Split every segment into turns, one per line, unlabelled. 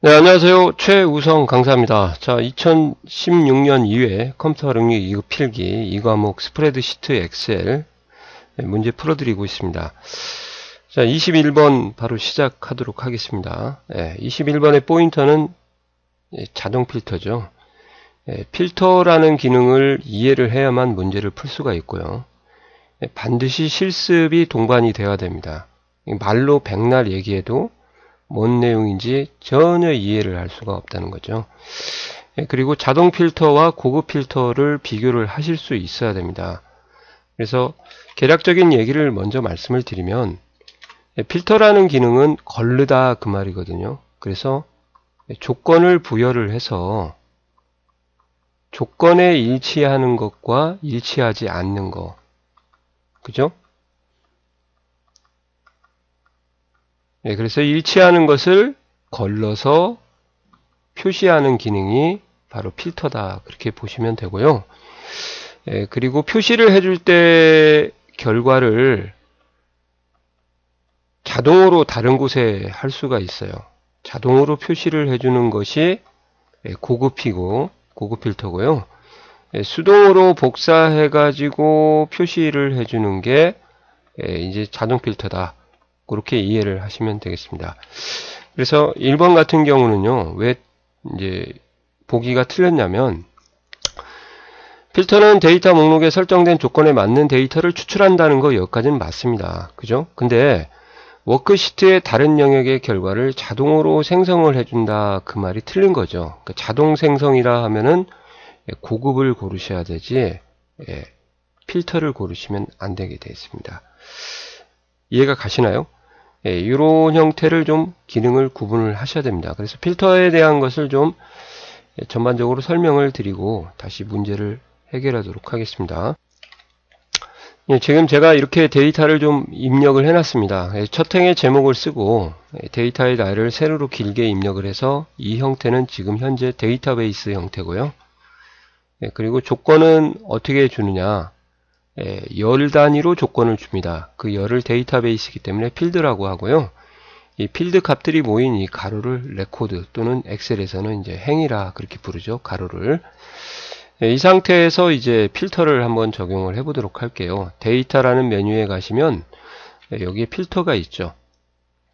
네, 안녕하세요. 최우성 강사입니다. 자, 2016년 2회 컴퓨터 능력 2급 필기 2과목 스프레드시트 엑셀 문제 풀어드리고 있습니다. 자, 21번 바로 시작하도록 하겠습니다. 21번의 포인터는 자동 필터죠. 필터라는 기능을 이해를 해야만 문제를 풀 수가 있고요. 반드시 실습이 동반이 되어야 됩니다. 말로 백날 얘기해도 뭔 내용인지 전혀 이해를 할 수가 없다는 거죠. 그리고 자동 필터와 고급 필터를 비교를 하실 수 있어야 됩니다. 그래서 개략적인 얘기를 먼저 말씀을 드리면 필터라는 기능은 거르다 그 말이거든요. 그래서 조건을 부여를 해서 조건에 일치하는 것과 일치하지 않는 것, 그죠? 그래서 일치하는 것을 걸러서 표시하는 기능이 바로 필터다. 그렇게 보시면 되고요. 그리고 표시를 해줄 때 결과를 자동으로 다른 곳에 할 수가 있어요. 자동으로 표시를 해주는 것이 고급이고 고급 필터고요. 수동으로 복사해가지고 표시를 해주는 게 이제 자동 필터다. 그렇게 이해를 하시면 되겠습니다. 그래서 1번 같은 경우는요, 왜 이제 보기가 틀렸냐면, 필터는 데이터 목록에 설정된 조건에 맞는 데이터를 추출한다는 거 여기까지는 맞습니다. 그죠? 근데 워크시트의 다른 영역의 결과를 자동으로 생성을 해준다 그 말이 틀린 거죠. 그러니까 자동 생성이라 하면은 고급을 고르셔야 되지 필터를 고르시면 안 되게 되어 있습니다. 이해가 가시나요? 이런 형태를 좀 기능을 구분을 하셔야 됩니다. 그래서 필터에 대한 것을 좀 전반적으로 설명을 드리고 다시 문제를 해결하도록 하겠습니다. 지금 제가 이렇게 데이터를 좀 입력을 해놨습니다. 첫 행의 제목을 쓰고 데이터의 날을 세로로 길게 입력을 해서 이 형태는 지금 현재 데이터베이스 형태고요. 그리고 조건은 어떻게 주느냐, 열 단위로 조건을 줍니다. 그 열을 데이터베이스이기 때문에 필드라고 하고요. 이 필드 값들이 모인 이 가로를 레코드 또는 엑셀에서는 이제 행이라 그렇게 부르죠. 가로를. 이 상태에서 이제 필터를 한번 적용을 해 보도록 할게요. 데이터라는 메뉴에 가시면 여기에 필터가 있죠.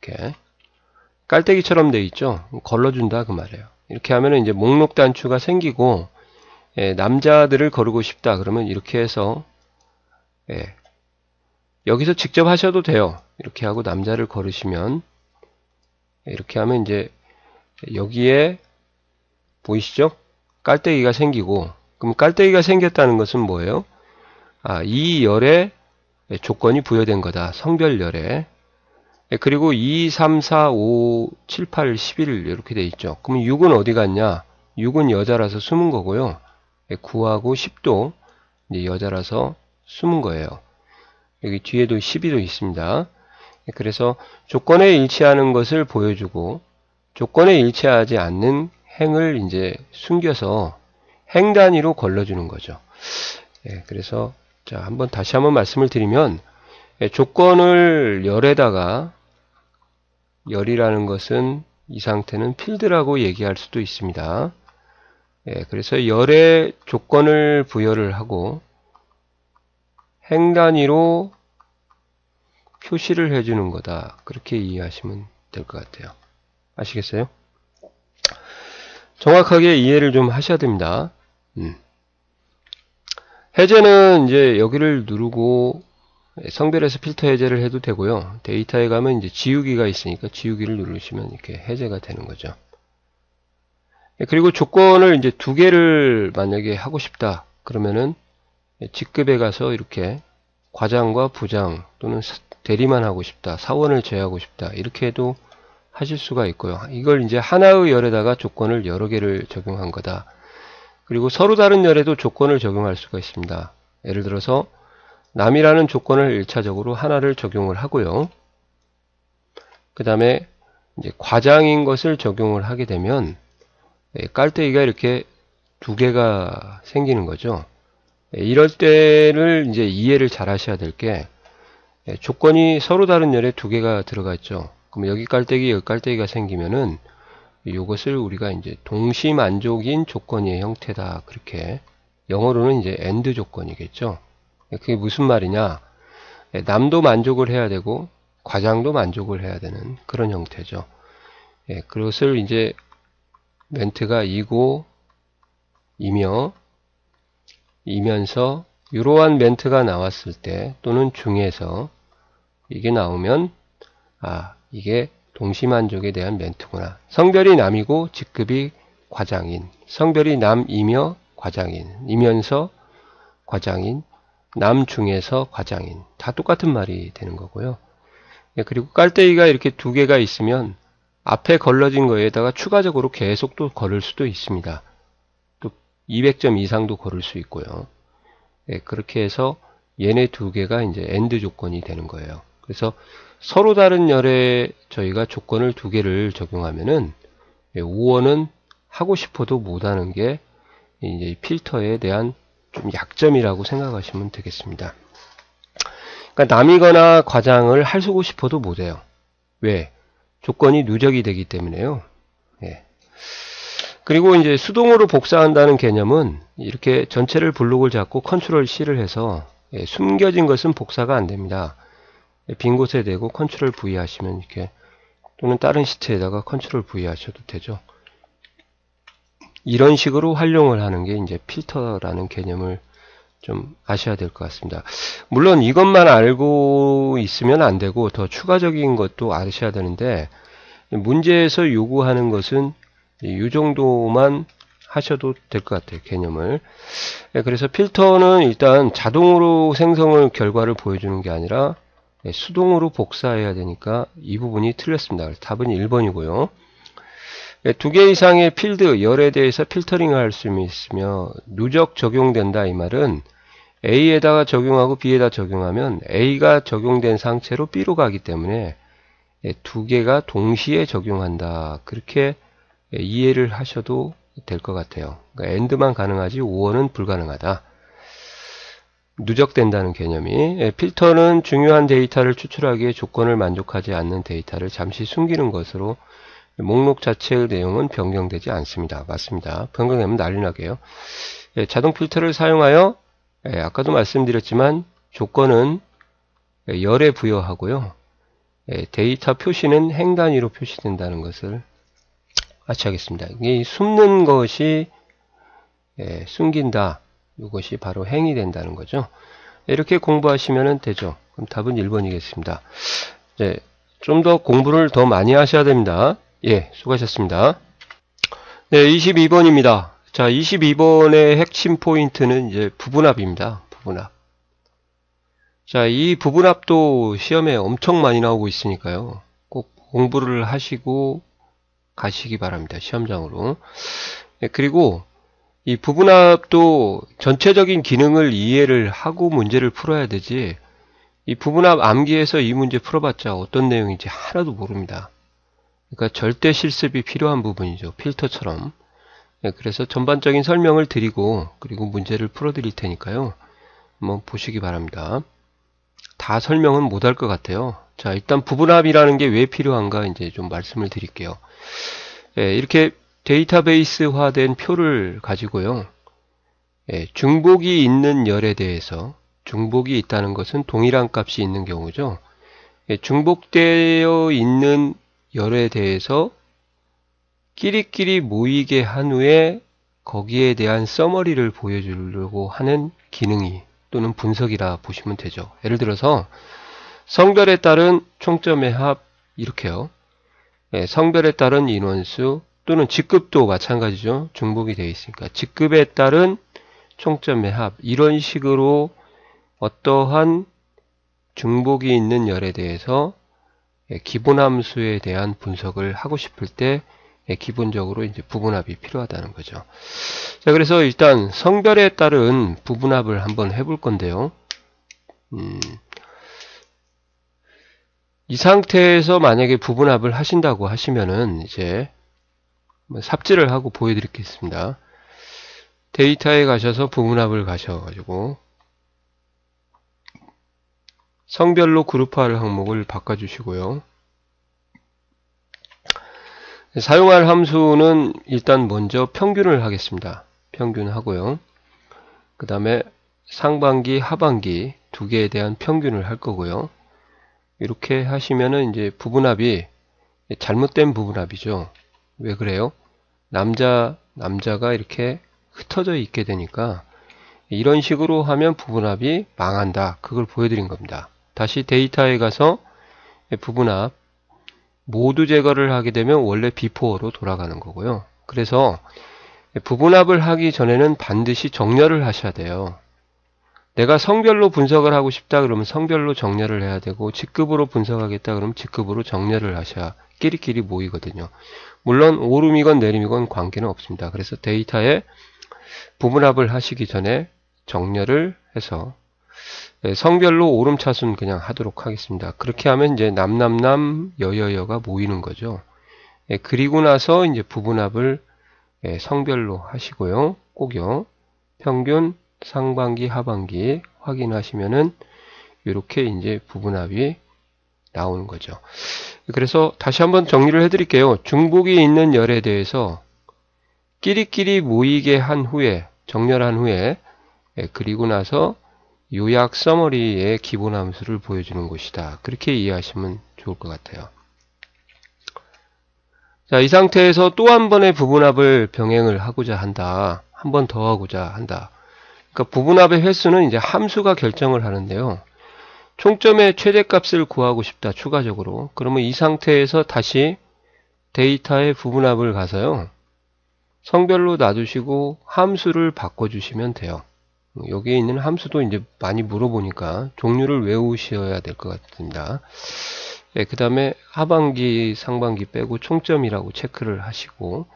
이렇게 깔때기처럼 되어 있죠. 걸러준다 그 말이에요. 이렇게 하면 이제 목록 단추가 생기고 남자들을 거르고 싶다 그러면 이렇게 해서 여기서 직접 하셔도 돼요. 이렇게 하고 남자를 거르시면 이렇게 하면 이제 여기에 보이시죠? 깔때기가 생기고, 그럼 깔때기가 생겼다는 것은 뭐예요? 이 열에 조건이 부여된 거다. 성별 열에. 그리고 2, 3, 4, 5, 7, 8, 11 이렇게 돼 있죠. 그럼 6은 어디 갔냐? 6은 여자라서 숨은 거고요. 9하고 10도 여자라서 숨은 거예요. 여기 뒤에도 12도 있습니다. 그래서 조건에 일치하는 것을 보여주고 조건에 일치하지 않는 행을 이제 숨겨서 행 단위로 걸러주는 거죠. 그래서 자, 다시 한번 말씀을 드리면 조건을 열에다가 열이라는 것은 이 상태는 필드라고 얘기할 수도 있습니다. 그래서 열에 조건을 부여를 하고 행 단위로 표시를 해주는 거다. 그렇게 이해하시면 될 것 같아요. 아시겠어요? 정확하게 이해를 좀 하셔야 됩니다. 해제는 이제 여기를 누르고 성별에서 필터 해제를 해도 되고요. 데이터에 가면 이제 지우기가 있으니까 지우기를 누르시면 이렇게 해제가 되는 거죠. 그리고 조건을 이제 두 개를 만약에 하고 싶다. 그러면은 직급에 가서 이렇게 과장과 부장 또는 대리만 하고 싶다. 사원을 제외하고 싶다. 이렇게 해도 하실 수가 있고요. 이걸 이제 하나의 열에다가 조건을 여러 개를 적용한 거다. 그리고 서로 다른 열에도 조건을 적용할 수가 있습니다. 예를 들어서 남이라는 조건을 1차적으로 하나를 적용을 하고요. 그 다음에 이제 과장인 것을 적용을 하게 되면 깔때기가 이렇게 두 개가 생기는 거죠. 이럴 때를 이제 이해를 잘 하셔야 될 게 조건이 서로 다른 열에 두 개가 들어가 있죠. 그럼 여기 깔때기, 여기 깔때기가 생기면은 이것을 우리가 이제 동시만족인 조건의 형태다. 그렇게 영어로는 이제 AND 조건이겠죠. 그게 무슨 말이냐? 남도 만족을 해야 되고 과장도 만족을 해야 되는 그런 형태죠. 그것을 이제 멘트가 이고 이며 이면서 이러한 멘트가 나왔을 때 또는 중에서 이게 나오면 이게 동시만족에 대한 멘트구나. 성별이 남이고 직급이 과장인, 성별이 남이며 과장인, 이면서 과장인, 남 중에서 과장인, 다 똑같은 말이 되는 거고요. 그리고 깔때기가 이렇게 두 개가 있으면 앞에 걸러진 거에다가 추가적으로 계속 또 걸을 수도 있습니다. 또 200점 이상도 걸을 수 있고요. 그렇게 해서 얘네 두 개가 이제 AND 조건이 되는 거예요. 그래서 서로 다른 열에 저희가 조건을 두 개를 적용하면은 우원은 하고 싶어도 못하는 게 이제 필터에 대한 좀 약점이라고 생각하시면 되겠습니다. 그러니까 남이거나 과장을 하고 싶어도 못해요. 왜? 조건이 누적이 되기 때문에요. 그리고 이제 수동으로 복사한다는 개념은 이렇게 전체를 블록을 잡고 컨트롤 C를 해서 숨겨진 것은 복사가 안 됩니다. 빈 곳에 대고 컨트롤 V 하시면 이렇게, 또는 다른 시트에다가 컨트롤 V 하셔도 되죠. 이런 식으로 활용을 하는 게 이제 필터라는 개념을 좀 아셔야 될 것 같습니다. 물론 이것만 알고 있으면 안 되고 더 추가적인 것도 아셔야 되는데, 문제에서 요구하는 것은 이 정도만 하셔도 될 것 같아요. 개념을. 그래서 필터는 일단 자동으로 생성을 결과를 보여주는 게 아니라 수동으로 복사해야 되니까 이 부분이 틀렸습니다. 답은 1번이고요. 두 개 이상의 필드, 열에 대해서 필터링을 할 수 있으며 누적 적용된다 이 말은 A에다가 적용하고 B에다 적용하면 A가 적용된 상태로 B로 가기 때문에 두 개가 동시에 적용한다. 그렇게 이해를 하셔도 될 것 같아요. 그러니까 AND만 가능하지 OR은 불가능하다. 누적된다는 개념이. 필터는 중요한 데이터를 추출하기에 조건을 만족하지 않는 데이터를 잠시 숨기는 것으로 목록 자체의 내용은 변경되지 않습니다. 맞습니다. 변경되면 난리 나게요. 자동 필터를 사용하여 아까도 말씀드렸지만 조건은 열에 부여하고요. 데이터 표시는 행 단위로 표시된다는 것을 아시겠습니다. 이게 숨는 것이 숨긴다. 이것이 바로 행이 된다는 거죠. 이렇게 공부하시면 되죠. 그럼 답은 1번이겠습니다. 좀 더 공부를 더 많이 하셔야 됩니다. 수고하셨습니다. 네, 22번입니다. 자, 22번의 핵심 포인트는 이제 부분합입니다. 부분합. 자, 이 부분합도 시험에 엄청 많이 나오고 있으니까요. 꼭 공부를 하시고 가시기 바랍니다. 시험장으로. 그리고 이 부분합도 전체적인 기능을 이해를 하고 문제를 풀어야 되지, 이 부분합 암기해서 이 문제 풀어봤자 어떤 내용인지 하나도 모릅니다. 그러니까 절대 실습이 필요한 부분이죠. 필터처럼. 그래서 전반적인 설명을 드리고 그리고 문제를 풀어드릴 테니까요. 한번 보시기 바랍니다. 다 설명은 못할 것 같아요. 자, 일단 부분합이라는 게 왜 필요한가 이제 좀 말씀을 드릴게요. 이렇게 데이터베이스화된 표를 가지고요. 중복이 있는 열에 대해서, 중복이 있다는 것은 동일한 값이 있는 경우죠. 중복되어 있는 열에 대해서 끼리끼리 모이게 한 후에 거기에 대한 서머리를 보여주려고 하는 기능이 또는 분석이라 보시면 되죠. 예를 들어서 성별에 따른 총점의 합 이렇게요. 성별에 따른 인원수 또는 직급도 마찬가지죠. 중복이 되어 있으니까 직급에 따른 총점의 합, 이런 식으로 어떠한 중복이 있는 열에 대해서 기본함수에 대한 분석을 하고 싶을 때 기본적으로 이제 부분합이 필요하다는 거죠. 자, 그래서 일단 성별에 따른 부분합을 한번 해볼 건데요. 이 상태에서 만약에 부분합을 하신다고 하시면은 이제 삽질을 하고 보여드리겠습니다. 데이터에 가셔서 부분합을 가셔가지고 성별로 그룹화할 항목을 바꿔주시고요. 사용할 함수는 일단 먼저 평균을 하겠습니다. 평균 하고요. 그 다음에 상반기, 하반기 두 개에 대한 평균을 할 거고요. 이렇게 하시면은 이제 부분합이 잘못된 부분합이죠. 왜 그래요? 남자가 이렇게 흩어져 있게 되니까 이런 식으로 하면 부분합이 망한다. 그걸 보여드린 겁니다. 다시 데이터에 가서 부분합 모두 제거를 하게 되면 원래 비포어로 돌아가는 거고요. 그래서 부분합을 하기 전에는 반드시 정렬을 하셔야 돼요. 내가 성별로 분석을 하고 싶다 그러면 성별로 정렬을 해야 되고, 직급으로 분석하겠다 그러면 직급으로 정렬을 하셔야 끼리끼리 모이거든요. 물론 오름이건 내림이건 관계는 없습니다. 그래서 데이터에 부분합을 하시기 전에 정렬을 해서 성별로 오름차순 그냥 하도록 하겠습니다. 그렇게 하면 이제 남남남 여여여가 모이는 거죠. 그리고 나서 이제 부분합을 성별로 하시고요. 꼭요. 평균, 상반기, 하반기 확인하시면은 이렇게 이제 부분합이 나오는 거죠. 그래서 다시 한번 정리를 해드릴게요. 중복이 있는 열에 대해서 끼리끼리 모이게 한 후에, 정렬한 후에, 그리고 나서 요약 서머리의 기본 함수를 보여주는 것이다. 그렇게 이해하시면 좋을 것 같아요. 자, 이 상태에서 또 한 번의 부분합을 병행을 하고자 한다. 한 번 더 하고자 한다. 그러니까 부분합의 횟수는 이제 함수가 결정을 하는데요. 총점의 최대값을 구하고 싶다. 추가적으로. 그러면 이 상태에서 다시 데이터의 부분합을 가서요. 성별로 놔두시고 함수를 바꿔주시면 돼요. 여기에 있는 함수도 이제 많이 물어보니까 종류를 외우셔야 될 것 같습니다. 그 다음에 하반기, 상반기 빼고 총점이라고 체크를 하시고,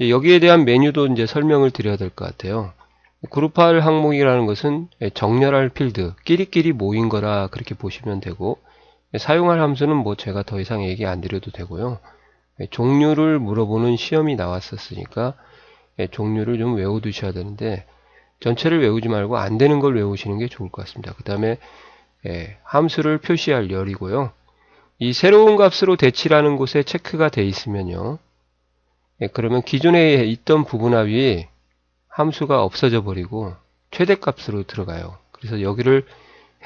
여기에 대한 메뉴도 이제 설명을 드려야 될 것 같아요. 그룹할 항목이라는 것은 정렬할 필드, 끼리끼리 모인 거라 그렇게 보시면 되고, 사용할 함수는 뭐 제가 더 이상 얘기 안 드려도 되고요. 종류를 물어보는 시험이 나왔었으니까 종류를 좀 외워두셔야 되는데, 전체를 외우지 말고 안 되는 걸 외우시는 게 좋을 것 같습니다. 그 다음에 함수를 표시할 열이고요. 이 새로운 값으로 대치라는 곳에 체크가 돼 있으면요. 그러면 기존에 있던 부분합이 함수가 없어져 버리고 최대값으로 들어가요. 그래서 여기를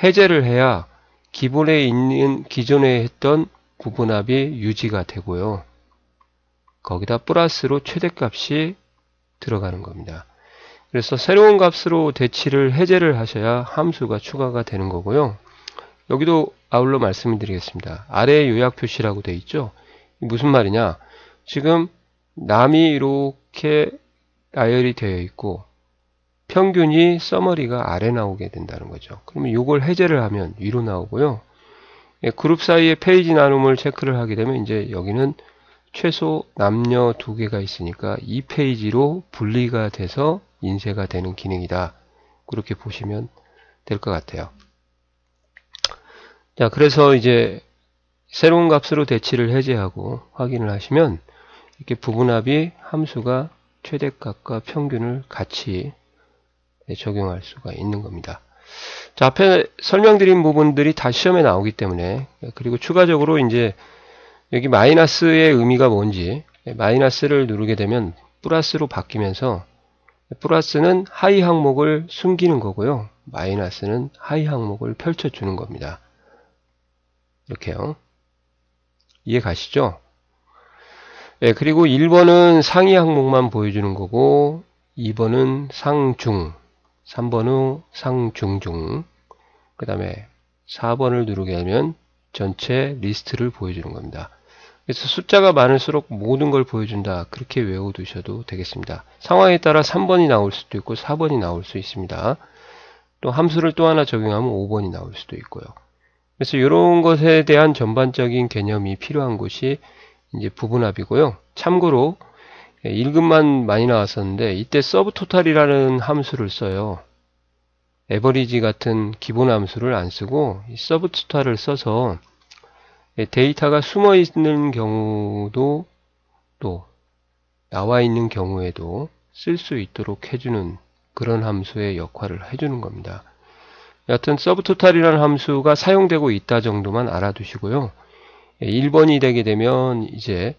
해제를 해야 기본에 있는 기존에 했던 부분합이 유지가 되고요. 거기다 플러스로 최대값이 들어가는 겁니다. 그래서 새로운 값으로 대치를 해제를 하셔야 함수가 추가가 되는 거고요. 여기도 아울러 말씀을 드리겠습니다. 아래 요약 표시라고 되어 있죠. 무슨 말이냐? 지금 남이 이렇게 나열이 되어 있고 평균이 서머리가 아래 나오게 된다는 거죠. 그러면 이걸 해제를 하면 위로 나오고요. 그룹 사이의 페이지 나눔을 체크를 하게 되면 이제 여기는 최소 남녀 두 개가 있으니까 이 페이지로 분리가 돼서 인쇄가 되는 기능이다. 그렇게 보시면 될 것 같아요. 자, 그래서 이제 새로운 값으로 대치를 해제하고 확인을 하시면 이렇게 부분합이 함수가 최대값과 평균을 같이 적용할 수가 있는 겁니다. 자, 앞에 설명드린 부분들이 다 시험에 나오기 때문에, 그리고 추가적으로 이제 여기 마이너스의 의미가 뭔지, 마이너스를 누르게 되면 플러스로 바뀌면서 플러스는 하위 항목을 숨기는 거고요. 마이너스는 하위 항목을 펼쳐주는 겁니다. 이렇게요. 이해 가시죠? 그리고 1번은 상위 항목만 보여주는 거고 2번은 상중, 3번은 상중중, 그 다음에 4번을 누르게 하면 전체 리스트를 보여주는 겁니다. 그래서 숫자가 많을수록 모든 걸 보여준다. 그렇게 외워두셔도 되겠습니다. 상황에 따라 3번이 나올 수도 있고 4번이 나올 수 있습니다. 또 함수를 또 하나 적용하면 5번이 나올 수도 있고요. 그래서 이런 것에 대한 전반적인 개념이 필요한 곳이 이제 부분합이고요. 참고로 1급만 많이 나왔었는데 이때 서브토탈이라는 함수를 써요. 에버리지 같은 기본 함수를 안 쓰고 서브토탈을 써서 데이터가 숨어 있는 경우도 또 나와 있는 경우에도 쓸 수 있도록 해주는 그런 함수의 역할을 해주는 겁니다. 여하튼 서브토탈이라는 함수가 사용되고 있다 정도만 알아두시고요. 1번이 되게 되면 이제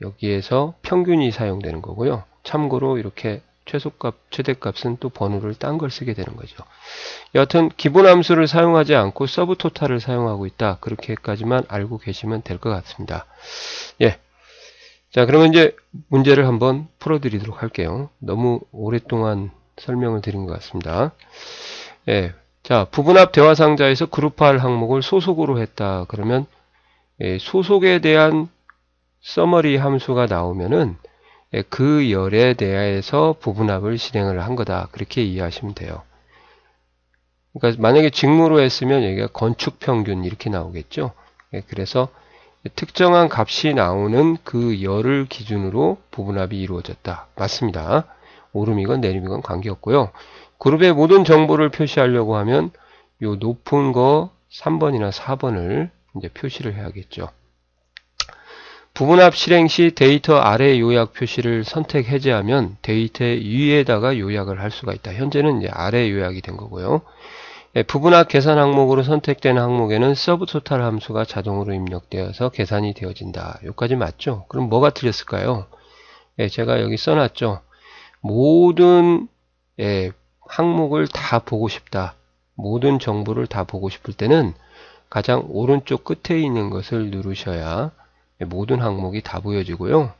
여기에서 평균이 사용되는 거고요. 참고로 이렇게 최소값, 최대값은 또 번호를 딴 걸 쓰게 되는 거죠. 여하튼 기본 함수를 사용하지 않고 서브 토탈을 사용하고 있다. 그렇게까지만 알고 계시면 될 것 같습니다. 예. 자, 그러면 이제 문제를 한번 풀어드리도록 할게요. 너무 오랫동안 설명을 드린 것 같습니다. 예. 자, 부분합 대화상자에서 그룹화할 항목을 소속으로 했다. 그러면 소속에 대한 서머리 함수가 나오면은 그 열에 대해서 부분합을 실행을 한 거다. 그렇게 이해하시면 돼요. 그러니까 만약에 직무로 했으면 여기가 건축평균 이렇게 나오겠죠. 그래서 특정한 값이 나오는 그 열을 기준으로 부분합이 이루어졌다. 맞습니다. 오름이건 내림이건 관계없고요. 그룹의 모든 정보를 표시하려고 하면 요 높은 거 3번이나 4번을 이제 표시를 해야겠죠. 부분합 실행 시 데이터 아래 요약 표시를 선택 해제하면 데이터 위에다가 요약을 할 수가 있다. 현재는 이제 아래 요약이 된 거고요. 부분합 계산 항목으로 선택된 항목에는 서브 토탈 함수가 자동으로 입력되어서 계산이 되어진다. 여기까지 맞죠? 그럼 뭐가 틀렸을까요? 제가 여기 써놨죠. 모든 항목을 다 보고 싶다. 모든 정보를 다 보고 싶을 때는 가장 오른쪽 끝에 있는 것을 누르셔야 모든 항목이 다 보여지고요.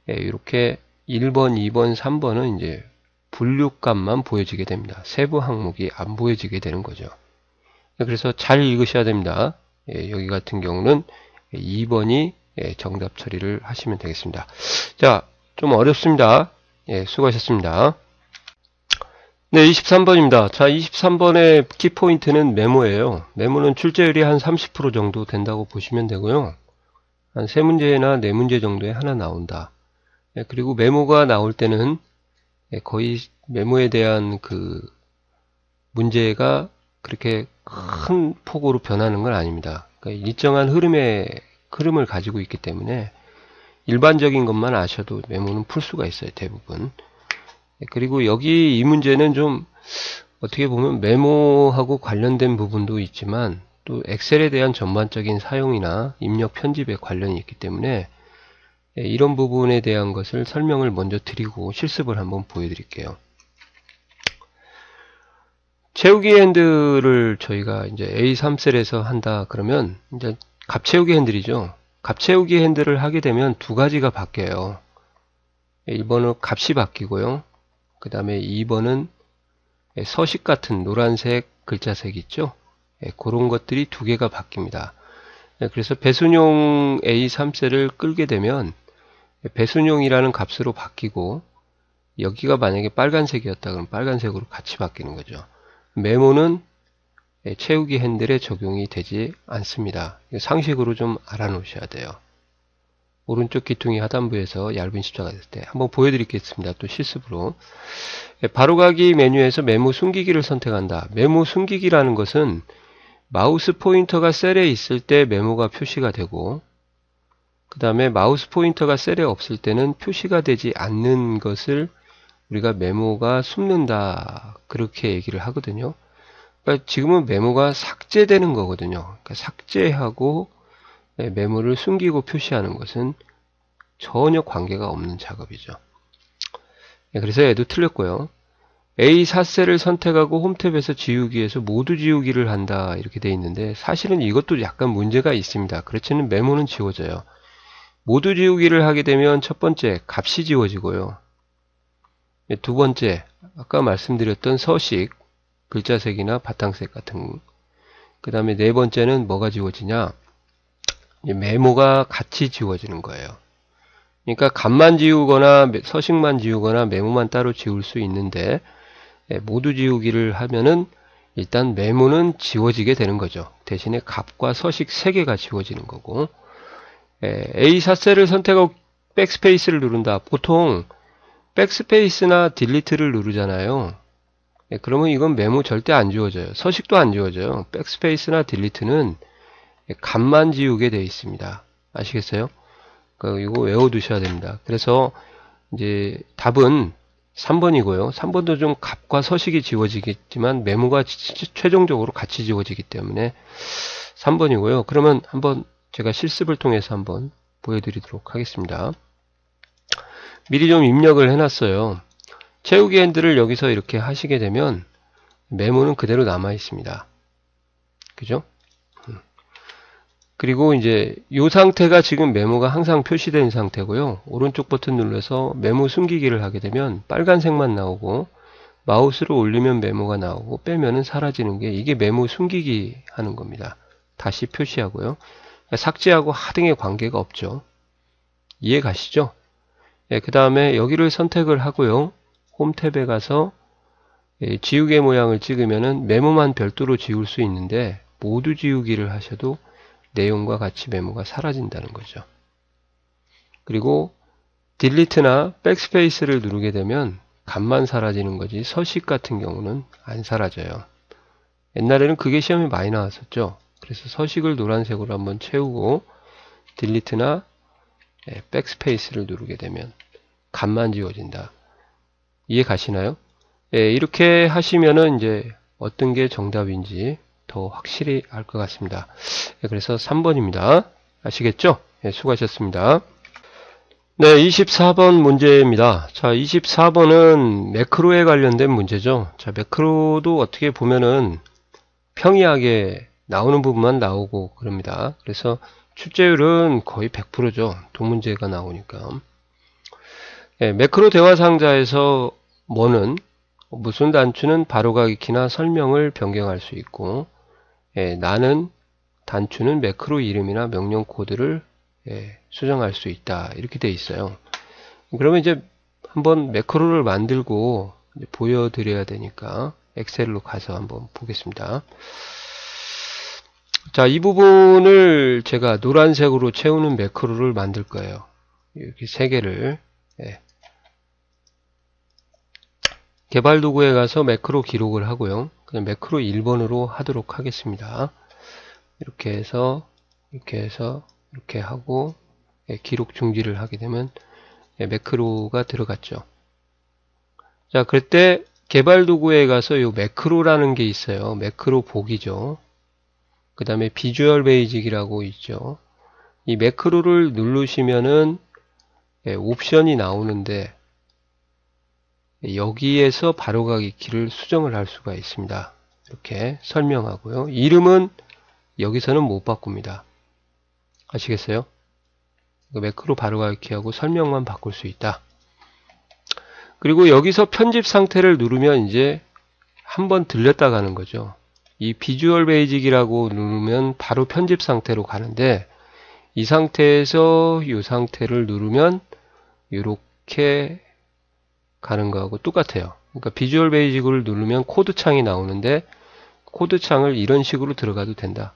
이렇게 1번, 2번, 3번은 이제 분류값만 보여지게 됩니다. 세부 항목이 안 보여지게 되는 거죠. 그래서 잘 읽으셔야 됩니다. 여기 같은 경우는 2번이 정답 처리를 하시면 되겠습니다. 자, 좀 어렵습니다. 수고하셨습니다. 네, 23번입니다. 자, 23번의 키포인트는 메모예요. 메모는 출제율이 한 30% 정도 된다고 보시면 되고요. 한 3문제나 4문제 정도에 하나 나온다. 그리고 메모가 나올 때는 거의 메모에 대한 그 문제가 그렇게 큰 폭으로 변하는 건 아닙니다. 그러니까 일정한 흐름을 가지고 있기 때문에 일반적인 것만 아셔도 메모는 풀 수가 있어요. 대부분. 그리고 여기 이 문제는 좀 어떻게 보면 메모하고 관련된 부분도 있지만 또 엑셀에 대한 전반적인 사용이나 입력 편집에 관련이 있기 때문에 이런 부분에 대한 것을 설명을 먼저 드리고 실습을 한번 보여드릴게요. 채우기 핸들을 저희가 이제 A3셀에서 한다 그러면 이제 값 채우기 핸들이죠. 값 채우기 핸들을 하게 되면 두 가지가 바뀌어요. 1번은 값이 바뀌고요. 그 다음에 2번은 서식 같은 노란색 글자색 있죠. 그런 것들이 두 개가 바뀝니다. 그래서 배순용 A3셀을 끌게 되면 배순용이라는 값으로 바뀌고 여기가 만약에 빨간색이었다 그러면 빨간색으로 같이 바뀌는 거죠. 메모는 채우기 핸들에 적용이 되지 않습니다. 상식으로 좀 알아놓으셔야 돼요. 오른쪽 귀퉁이 하단부에서 얇은 십자가 됐을 때 한번 보여드리겠습니다. 또 실습으로. 바로가기 메뉴에서 메모 숨기기를 선택한다. 메모 숨기기라는 것은 마우스 포인터가 셀에 있을 때 메모가 표시가 되고 그 다음에 마우스 포인터가 셀에 없을 때는 표시가 되지 않는 것을 우리가 메모가 숨는다 그렇게 얘기를 하거든요. 그러니까 지금은 메모가 삭제되는 거거든요. 그러니까 삭제하고 메모를 숨기고 표시하는 것은 전혀 관계가 없는 작업이죠. 그래서 얘도 틀렸고요. A4셀을 선택하고 홈탭에서 지우기에서 모두 지우기를 한다 이렇게 돼 있는데 사실은 이것도 약간 문제가 있습니다. 그렇지는 메모는 지워져요. 모두 지우기를 하게 되면 첫 번째 값이 지워지고요. 두 번째 아까 말씀드렸던 서식 글자색이나 바탕색 같은 그 다음에 네 번째는 뭐가 지워지냐 메모가 같이 지워지는 거예요. 그러니까 값만 지우거나 서식만 지우거나 메모만 따로 지울 수 있는데 모두 지우기를 하면은 일단 메모는 지워지게 되는 거죠. 대신에 값과 서식 3개가 지워지는 거고 A4셀을 선택하고 백스페이스를 누른다. 보통 백스페이스나 딜리트를 누르잖아요. 그러면 이건 메모 절대 안 지워져요. 서식도 안 지워져요. 백스페이스나 딜리트는 값만 지우게 되어 있습니다. 아시겠어요? 이거 외워두셔야 됩니다. 그래서 이제 답은 3번이고요. 3번도 좀 값과 서식이 지워지겠지만 메모가 최종적으로 같이 지워지기 때문에 3번이고요. 그러면 한번 제가 실습을 통해서 한번 보여드리도록 하겠습니다. 미리 좀 입력을 해놨어요. 채우기 핸들을 여기서 이렇게 하시게 되면 메모는 그대로 남아 있습니다. 그죠? 그리고 이제 이 상태가 지금 메모가 항상 표시된 상태고요. 오른쪽 버튼 눌러서 메모 숨기기를 하게 되면 빨간색만 나오고, 마우스로 올리면 메모가 나오고 빼면은 사라지는 게, 이게 메모 숨기기 하는 겁니다. 다시 표시하고요. 삭제하고 하등의 관계가 없죠. 이해 가시죠? 예, 그 다음에 여기를 선택을 하고요. 홈 탭에 가서 지우개 모양을 찍으면은 메모만 별도로 지울 수 있는데, 모두 지우기를 하셔도 내용과 같이 메모가 사라진다는 거죠. 그리고 딜리트나 백스페이스를 누르게 되면 값만 사라지는 거지 서식 같은 경우는 안 사라져요. 옛날에는 그게 시험에 많이 나왔었죠. 그래서 서식을 노란색으로 한번 채우고 딜리트나 백스페이스를 누르게 되면 값만 지워진다. 이해 가시나요? 예, 이렇게 하시면은 이제 어떤 게 정답인지 더 확실히 알 것 같습니다. 예, 그래서 3번입니다. 아시겠죠? 예, 수고하셨습니다. 네, 24번 문제입니다. 자, 24번은 매크로에 관련된 문제죠. 자, 매크로도 어떻게 보면은 평이하게 나오는 부분만 나오고 그럽니다. 그래서 출제율은 거의 100%죠. 두 문제가 나오니까. 예, 매크로 대화 상자에서 뭐는 무슨 단추는 바로가기 키나 설명을 변경할 수 있고, 예, 나는 단추는 매크로 이름이나 명령 코드를 수정할 수 있다. 이렇게 돼 있어요. 그러면 이제 한번 매크로를 만들고 보여드려야 되니까 엑셀로 가서 한번 보겠습니다. 자, 이 부분을 제가 노란색으로 채우는 매크로를 만들 거예요. 이렇게 세 개를. 개발 도구에 가서 매크로 기록을 하고요. 그냥 매크로 1번으로 하도록 하겠습니다. 이렇게 해서 이렇게 하고 기록 중지를 하게 되면 매크로가 들어갔죠. 자, 그때 개발 도구에 가서 요 매크로라는 게 있어요. 매크로 보기죠. 그 다음에 비주얼 베이직이라고 있죠. 이 매크로를 누르시면은 옵션이 나오는데 여기에서 바로가기 키를 수정을 할 수가 있습니다. 이렇게 설명하고요. 이름은 여기서는 못 바꿉니다. 아시겠어요? 매크로 바로가기 키하고 설명만 바꿀 수 있다. 그리고 여기서 편집 상태를 누르면 이제 한번 들렸다 가는 거죠. 이 비주얼 베이직이라고 누르면 바로 편집 상태로 가는데, 이 상태에서 이 상태를 누르면 이렇게 가는 거하고 똑같아요. 그러니까 비주얼 베이직을 누르면 코드 창이 나오는데 코드 창을 이런 식으로 들어가도 된다.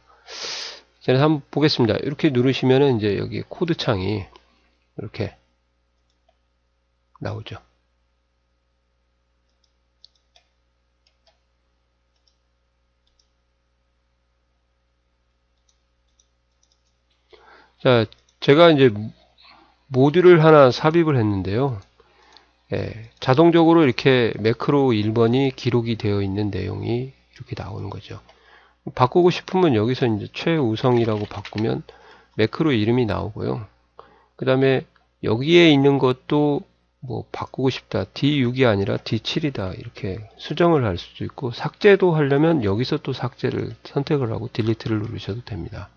제가 한번 보겠습니다. 이렇게 누르시면은 이제 여기 코드 창이 이렇게 나오죠. 자, 제가 이제 모듈을 하나 삽입을 했는데요. 자동적으로 이렇게 매크로 1번이 기록이 되어 있는 내용이 이렇게 나오는 거죠. 바꾸고 싶으면 여기서 이제 최우성이라고 바꾸면 매크로 이름이 나오고요. 그 다음에 여기에 있는 것도 뭐 바꾸고 싶다. D6이 아니라 D7이다. 이렇게 수정을 할 수도 있고, 삭제도 하려면 여기서 또 삭제를 선택을 하고 딜리트를 누르셔도 됩니다.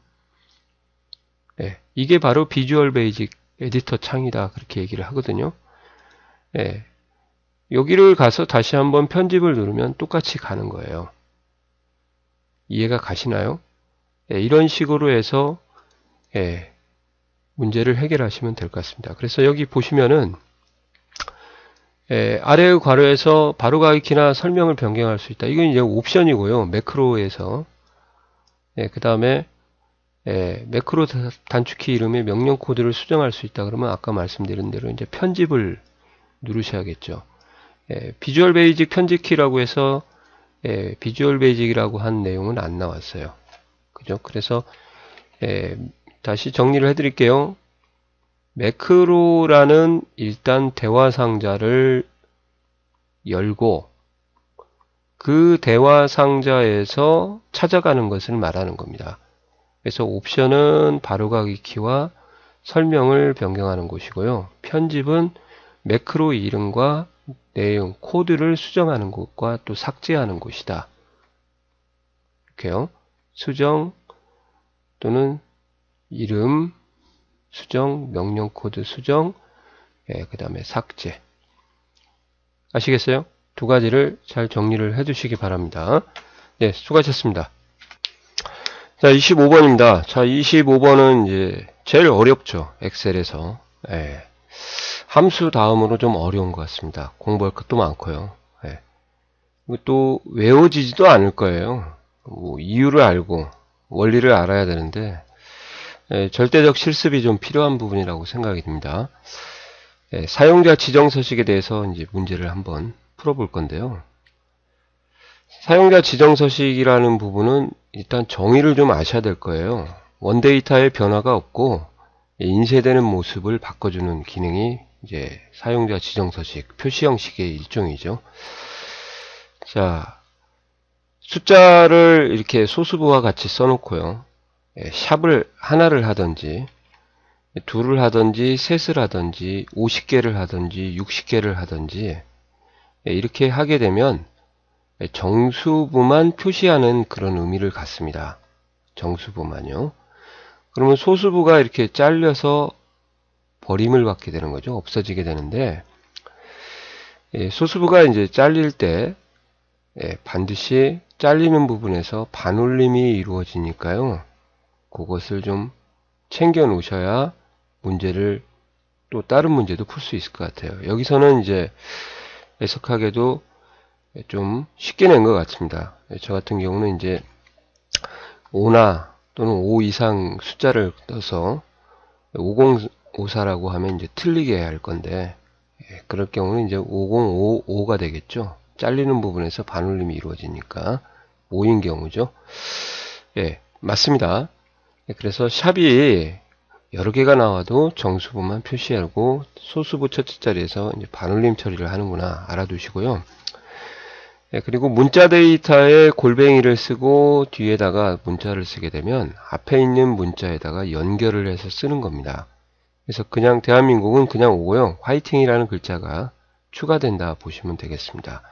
이게 바로 비주얼 베이직 에디터 창이다. 그렇게 얘기를 하거든요. 여기를 가서 다시 한번 편집을 누르면 똑같이 가는 거예요. 이해가 가시나요? 이런 식으로 해서 문제를 해결하시면 될 것 같습니다. 그래서 여기 보시면은 아래의 괄호에서 바로가기 키나 설명을 변경할 수 있다. 이건 이제 옵션이고요. 매크로에서 그 다음에 매크로 단축키 이름의 명령 코드를 수정할 수 있다. 그러면 아까 말씀드린 대로 이제 편집을 누르셔야겠죠. 비주얼 베이직 편집키라고 해서 비주얼 베이직이라고 한 내용은 안 나왔어요. 그죠? 그래서 다시 정리를 해드릴게요. 매크로라는 일단 대화 상자를 열고 그 대화 상자에서 찾아가는 것을 말하는 겁니다. 그래서 옵션은 바로가기 키와 설명을 변경하는 곳이고요. 편집은 매크로 이름과 내용, 코드를 수정하는 곳과 또 삭제하는 곳이다. 이렇게요. 수정 또는 이름 수정, 명령 코드 수정, 그 다음에 삭제. 아시겠어요? 두 가지를 잘 정리를 해 두시기 바랍니다. 네, 수고하셨습니다. 자, 25번입니다. 자, 25번은 이제 제일 어렵죠. 엑셀에서. 예. 함수 다음으로 좀 어려운 것 같습니다. 공부할 것도 많고요. 예. 또 외워지지도 않을 거예요. 뭐 이유를 알고 원리를 알아야 되는데 절대적 실습이 좀 필요한 부분이라고 생각이 듭니다. 사용자 지정 서식에 대해서 이제 문제를 한번 풀어볼 건데요. 사용자 지정 서식이라는 부분은 일단 정의를 좀 아셔야 될 거예요. 원데이터에 변화가 없고 인쇄되는 모습을 바꿔주는 기능이 이제 사용자 지정 서식, 표시 형식의 일종이죠. 자, 숫자를 이렇게 소수부와 같이 써놓고요. 샵을 하나를 하든지 둘을 하든지 셋을 하든지 50개를 하든지 60개를 하든지 이렇게 하게 되면 정수부만 표시하는 그런 의미를 갖습니다. 정수부만요. 그러면 소수부가 이렇게 잘려서 버림을 받게 되는 거죠. 없어지게 되는데 소수부가 이제 잘릴 때 반드시 잘리는 부분에서 반올림이 이루어지니까요. 그것을 좀 챙겨 놓으셔야 문제를 또 다른 문제도 풀 수 있을 것 같아요. 여기서는 이제 애석하게도 좀 쉽게 낸 것 같습니다. 저 같은 경우는 이제 5나 또는 5 이상 숫자를 넣어서 5054라고 하면 이제 틀리게 할 건데 그럴 경우는 이제 5055가 되겠죠. 잘리는 부분에서 반올림이 이루어지니까 5인 경우죠. 예, 맞습니다. 그래서 샵이 여러 개가 나와도 정수부만 표시하고 소수부 첫째 자리에서 이제 반올림 처리를 하는구나 알아두시고요. 그리고 문자 데이터에 골뱅이를 쓰고 뒤에다가 문자를 쓰게 되면 앞에 있는 문자에다가 연결을 해서 쓰는 겁니다. 그래서 그냥 대한민국은 그냥 오고요. 화이팅이라는 글자가 추가된다 보시면 되겠습니다.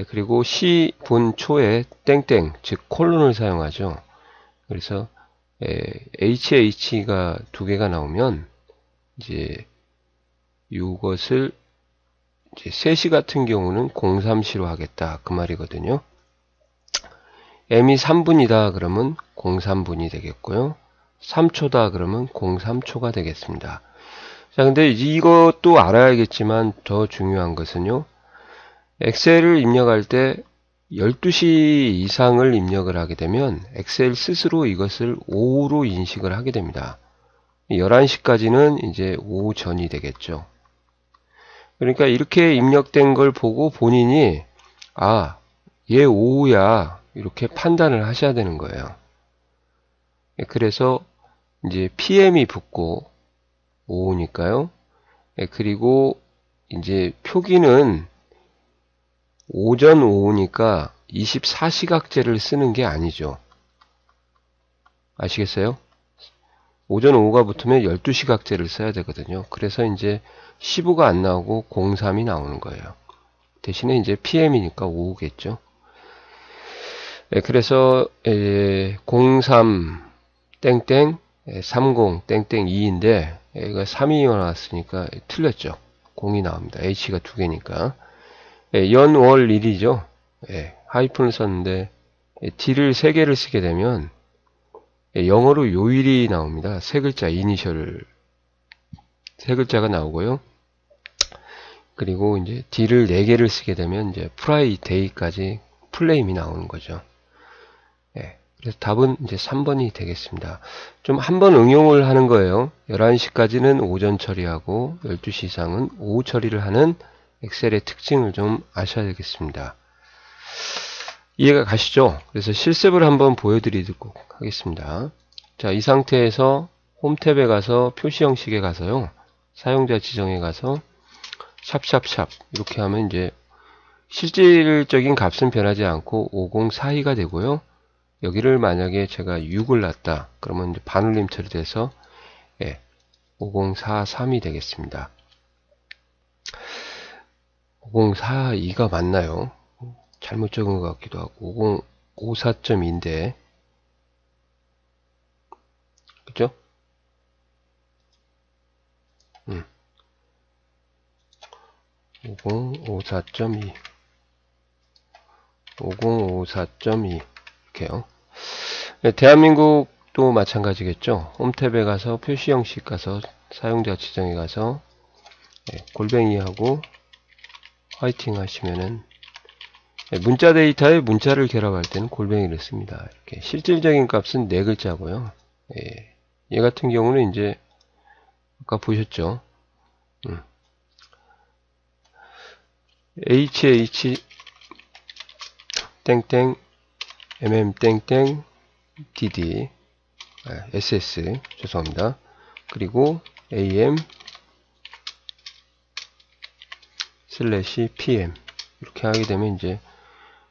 그리고 시 본초에 땡땡 즉 콜론을 사용하죠. 그래서 HH가 두 개가 나오면 이제 이것을 이제 3시 같은 경우는 03시로 하겠다 그 말이거든요. M이 3분이다 그러면 03분이 되겠고요. 3초다 그러면 03초가 되겠습니다. 자, 근데 이것도 알아야겠지만 더 중요한 것은요. 엑셀을 입력할 때 12시 이상을 입력을 하게 되면 엑셀 스스로 이것을 오후로 인식을 하게 됩니다. 11시까지는 이제 오후 전이 되겠죠. 그러니까 이렇게 입력된 걸 보고 본인이 아, 얘 오후야 이렇게 판단을 하셔야 되는 거예요. 그래서 이제 PM이 붙고 오후니까요. 그리고 이제 표기는 오전 오후니까 24시각제를 쓰는 게 아니죠. 아시겠어요? 오전 오후가 붙으면 12시각제를 써야 되거든요. 그래서 이제 15가 안 나오고 03이 나오는 거예요. 대신에 이제 PM이니까 오후겠죠. 그래서 03 땡땡 30 땡땡 2인데 얘가 3이 나왔으니까 틀렸죠. 0이 나옵니다. H가 두 개니까. 연월 일이죠. 하이픈을 썼는데 D를 3개를 쓰게 되면 영어로 요일이 나옵니다. 세 글자 이니셜 세 글자가 나오고요. 그리고 이제 D를 4개를 쓰게 되면 이제 프라이데이까지 풀네임이 나오는 거죠. 그래서 답은 이제 3번이 되겠습니다. 좀 한번 응용을 하는 거예요. 11시까지는 오전 처리하고 12시 이상은 오후 처리를 하는 엑셀의 특징을 좀 아셔야 되겠습니다. 이해가 가시죠? 그래서 실습을 한번 보여드리도록 하겠습니다. 자, 이 상태에서 홈 탭에 가서 표시 형식에 가서요. 사용자 지정에 가서 샵샵샵 이렇게 하면 이제 실질적인 값은 변하지 않고 5042가 되고요. 여기를 만약에 제가 6을 놨다. 그러면 이제 반올림 처리돼서 5043이 되겠습니다. 5042가 맞나요? 잘못 적은 것 같기도 하고 5054.2인데 그죠? 5054.2 5054.2 이렇게요. 네, 대한민국도 마찬가지겠죠. 홈탭에 가서 표시 형식 가서 사용자 지정에 가서 네, 골뱅이하고 화이팅 하시면은 네, 문자 데이터에 문자를 결합할 때는 골뱅이를 씁니다. 이렇게 실질적인 값은 4글자고요. 예, 얘 같은 경우는 이제 아까 보셨죠. hh 땡땡 mm 땡땡 dd ss 죄송합니다. 그리고 am 슬래시 pm 이렇게 하게 되면 이제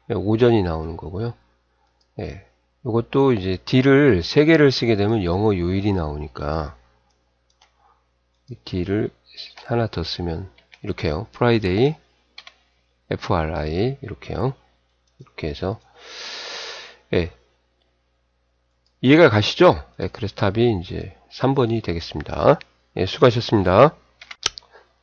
오전이 나오는 거고요. 예, 이것도 이제 D를 3개를 쓰게 되면 영어 요일이 나오니까 D를 하나 더 쓰면 이렇게요. 프라이데이 FRI 이렇게요. 이렇게 해서 예, 이해가 가시죠? 예, 그래서 답이 이제 3번이 되겠습니다. 예, 수고하셨습니다.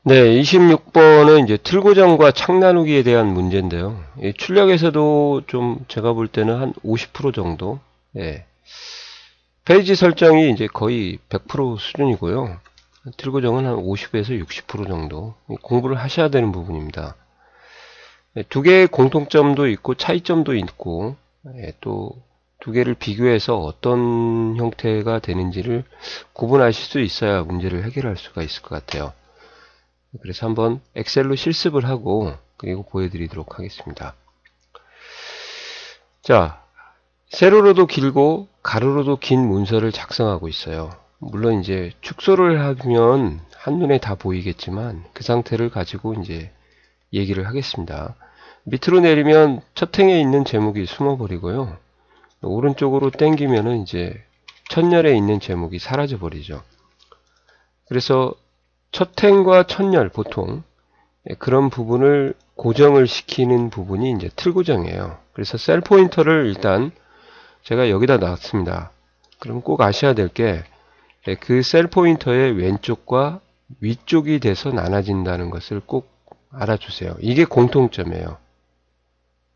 네, 26번은 이제 틀 고정과 창 나누기에 대한 문제인데요. 출력에서도 좀 제가 볼 때는 한 50% 정도. 예, 페이지 설정이 이제 거의 100% 수준이고요. 틀 고정은 한 50에서 60% 정도 공부를 하셔야 되는 부분입니다. 두 개의 공통점도 있고 차이점도 있고 또 두 개를 비교해서 어떤 형태가 되는지를 구분하실 수 있어야 문제를 해결할 수가 있을 것 같아요. 그래서 한번 엑셀로 실습을 하고 그리고 보여드리도록 하겠습니다. 자, 세로로도 길고 가로로도 긴 문서를 작성하고 있어요. 물론 이제 축소를 하면 한눈에 다 보이겠지만 그 상태를 가지고 이제 얘기를 하겠습니다. 밑으로 내리면 첫 행에 있는 제목이 숨어버리고요. 오른쪽으로 당기면은 이제 첫열에 있는 제목이 사라져 버리죠. 그래서 첫 행과 첫열 보통 그런 부분을 고정을 시키는 부분이 이제 틀 고정이에요. 그래서 셀 포인터를 일단 제가 여기다 놨습니다. 그럼 꼭 아셔야 될 게 그 셀 포인터의 왼쪽과 위쪽이 돼서 나눠진다는 것을 꼭 알아주세요. 이게 공통점이에요.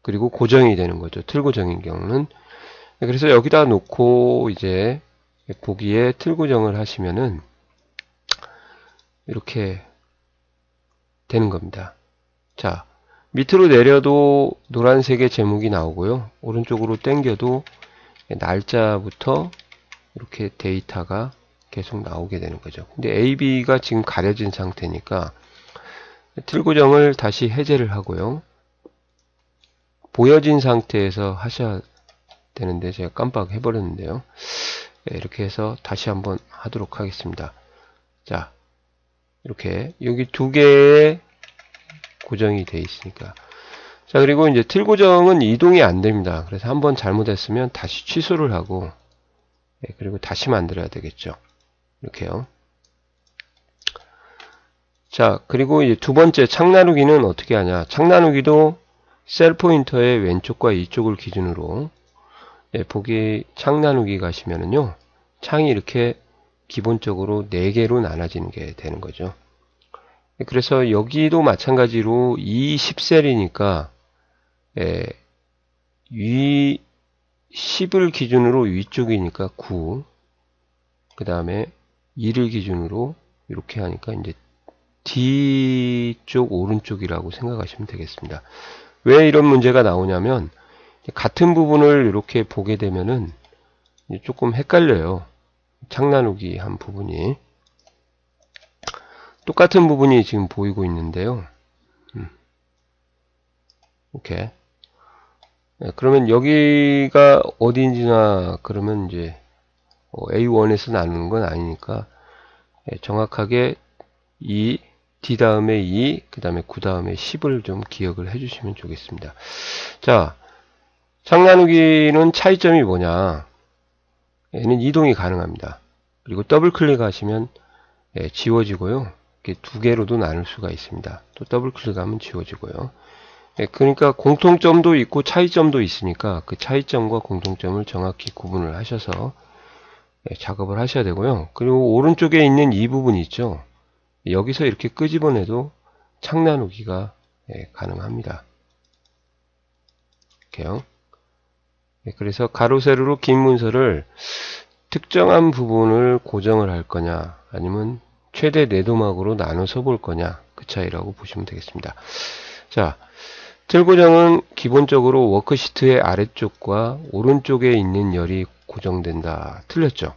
그리고 고정이 되는 거죠. 틀 고정인 경우는. 그래서 여기다 놓고 이제 보기에 틀 고정을 하시면은 이렇게 되는 겁니다. 자, 밑으로 내려도 노란색의 제목이 나오고요. 오른쪽으로 당겨도 날짜부터 이렇게 데이터가 계속 나오게 되는 거죠. 근데 A, B가 지금 가려진 상태니까 틀 고정을 다시 해제를 하고요. 보여진 상태에서 하셔야 되는데 제가 깜빡 해버렸는데요. 이렇게 해서 다시 한번 하도록 하겠습니다. 자, 이렇게 여기 두 개의 고정이 되어 있으니까. 자, 그리고 이제 틀 고정은 이동이 안 됩니다. 그래서 한번 잘못했으면 다시 취소를 하고 그리고 다시 만들어야 되겠죠. 이렇게요. 자, 그리고 이제 두 번째 창 나누기는 어떻게 하냐. 창 나누기도 셀 포인터의 왼쪽과 이쪽을 기준으로 보기 창 나누기 가시면은요. 창이 이렇게 기본적으로 4개로 나눠지는 게 되는 거죠. 그래서 여기도 마찬가지로 이 10셀이니까 위 10을 기준으로 위쪽이니까 9, 그 다음에 2를 기준으로 이렇게 하니까 이제 D쪽 오른쪽이라고 생각하시면 되겠습니다. 왜 이런 문제가 나오냐면 같은 부분을 이렇게 보게 되면은 조금 헷갈려요. 창 나누기 한 부분이 똑같은 부분이 지금 보이고 있는데요. 이렇게 그러면 여기가 어디인지나 그러면 이제 A1에서 나누는 건 아니니까 정확하게 이 D 다음에 2, 그 다음에 9 다음에 10을 좀 기억을 해주시면 좋겠습니다. 자, 창 나누기는 차이점이 뭐냐? 얘는 이동이 가능합니다. 그리고 더블 클릭하시면 지워지고요. 이렇게 두 개로도 나눌 수가 있습니다. 또 더블 클릭하면 지워지고요. 예, 그러니까 공통점도 있고 차이점도 있으니까 그 차이점과 공통점을 정확히 구분을 하셔서 예, 작업을 하셔야 되고요. 그리고 오른쪽에 있는 이 부분이 있죠. 여기서 이렇게 끄집어내도 창 나누기가 예, 가능합니다. 이렇게요. 예, 그래서 가로 세로로 긴 문서를 특정한 부분을 고정을 할 거냐 아니면 최대 4도막으로 나눠서 볼 거냐 그 차이라고 보시면 되겠습니다. 자, 틀 고정은 기본적으로 워크시트의 아래쪽과 오른쪽에 있는 열이 고정된다. 틀렸죠?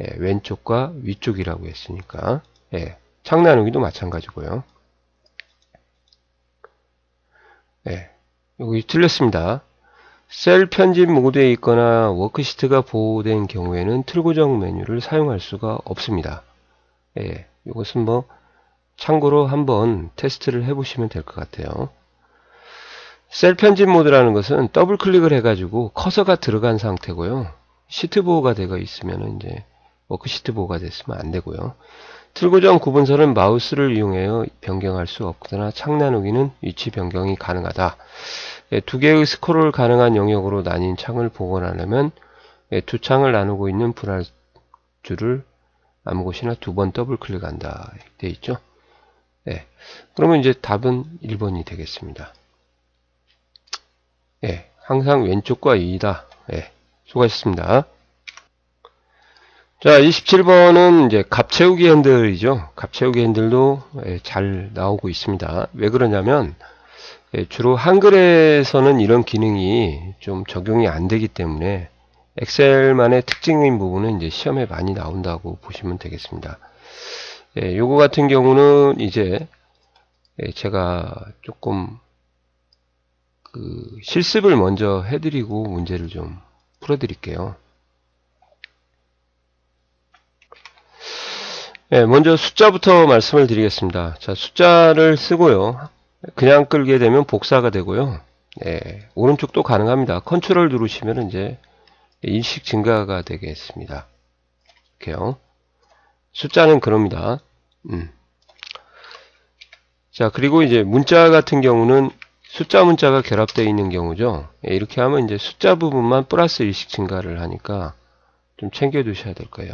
예, 왼쪽과 위쪽이라고 했으니까 예, 창 나누기도 마찬가지고요. 예, 여기 틀렸습니다. 셀 편집 모드에 있거나 워크시트가 보호된 경우에는 틀 고정 메뉴를 사용할 수가 없습니다. 예, 이것은 뭐 참고로 한번 테스트를 해보시면 될 것 같아요. 셀 편집 모드라는 것은 더블 클릭을 해가지고 커서가 들어간 상태고요. 시트 보호가 되어 있으면 이제 워크시트 보호가 됐으면 안 되고요. 틀 고정 구분선은 마우스를 이용하여 변경할 수 없거나 창 나누기는 위치 변경이 가능하다. 예, 두 개의 스크롤 가능한 영역으로 나뉜 창을 복원하려면 예, 두 창을 나누고 있는 분할줄을 아무 곳이나 2번 더블 클릭한다 되어 있죠. 예, 그러면 이제 답은 1번이 되겠습니다. 예, 항상 왼쪽과 2다. 예, 수고하셨습니다. 자, 27번은 이제 값 채우기 핸들이죠. 값 채우기 핸들도 예, 잘 나오고 있습니다. 왜 그러냐면 예, 주로 한글에서는 이런 기능이 좀 적용이 안 되기 때문에 엑셀만의 특징인 부분은 이제 시험에 많이 나온다고 보시면 되겠습니다. 예, 요거 같은 경우는 이제 예, 제가 조금 그 실습을 먼저 해드리고 문제를 좀 풀어드릴게요. 예, 먼저 숫자부터 말씀을 드리겠습니다. 자, 숫자를 쓰고요. 그냥 끌게 되면 복사가 되고요. 예, 오른쪽도 가능합니다. 컨트롤 누르시면 이제 인식 증가가 되겠습니다. 이렇게요. 숫자는 그럽니다. 자, 그리고 이제 문자 같은 경우는 숫자 문자가 결합되어 있는 경우죠. 예, 이렇게 하면 이제 숫자 부분만 플러스 일씩 증가를 하니까 좀 챙겨 두셔야 될 거예요.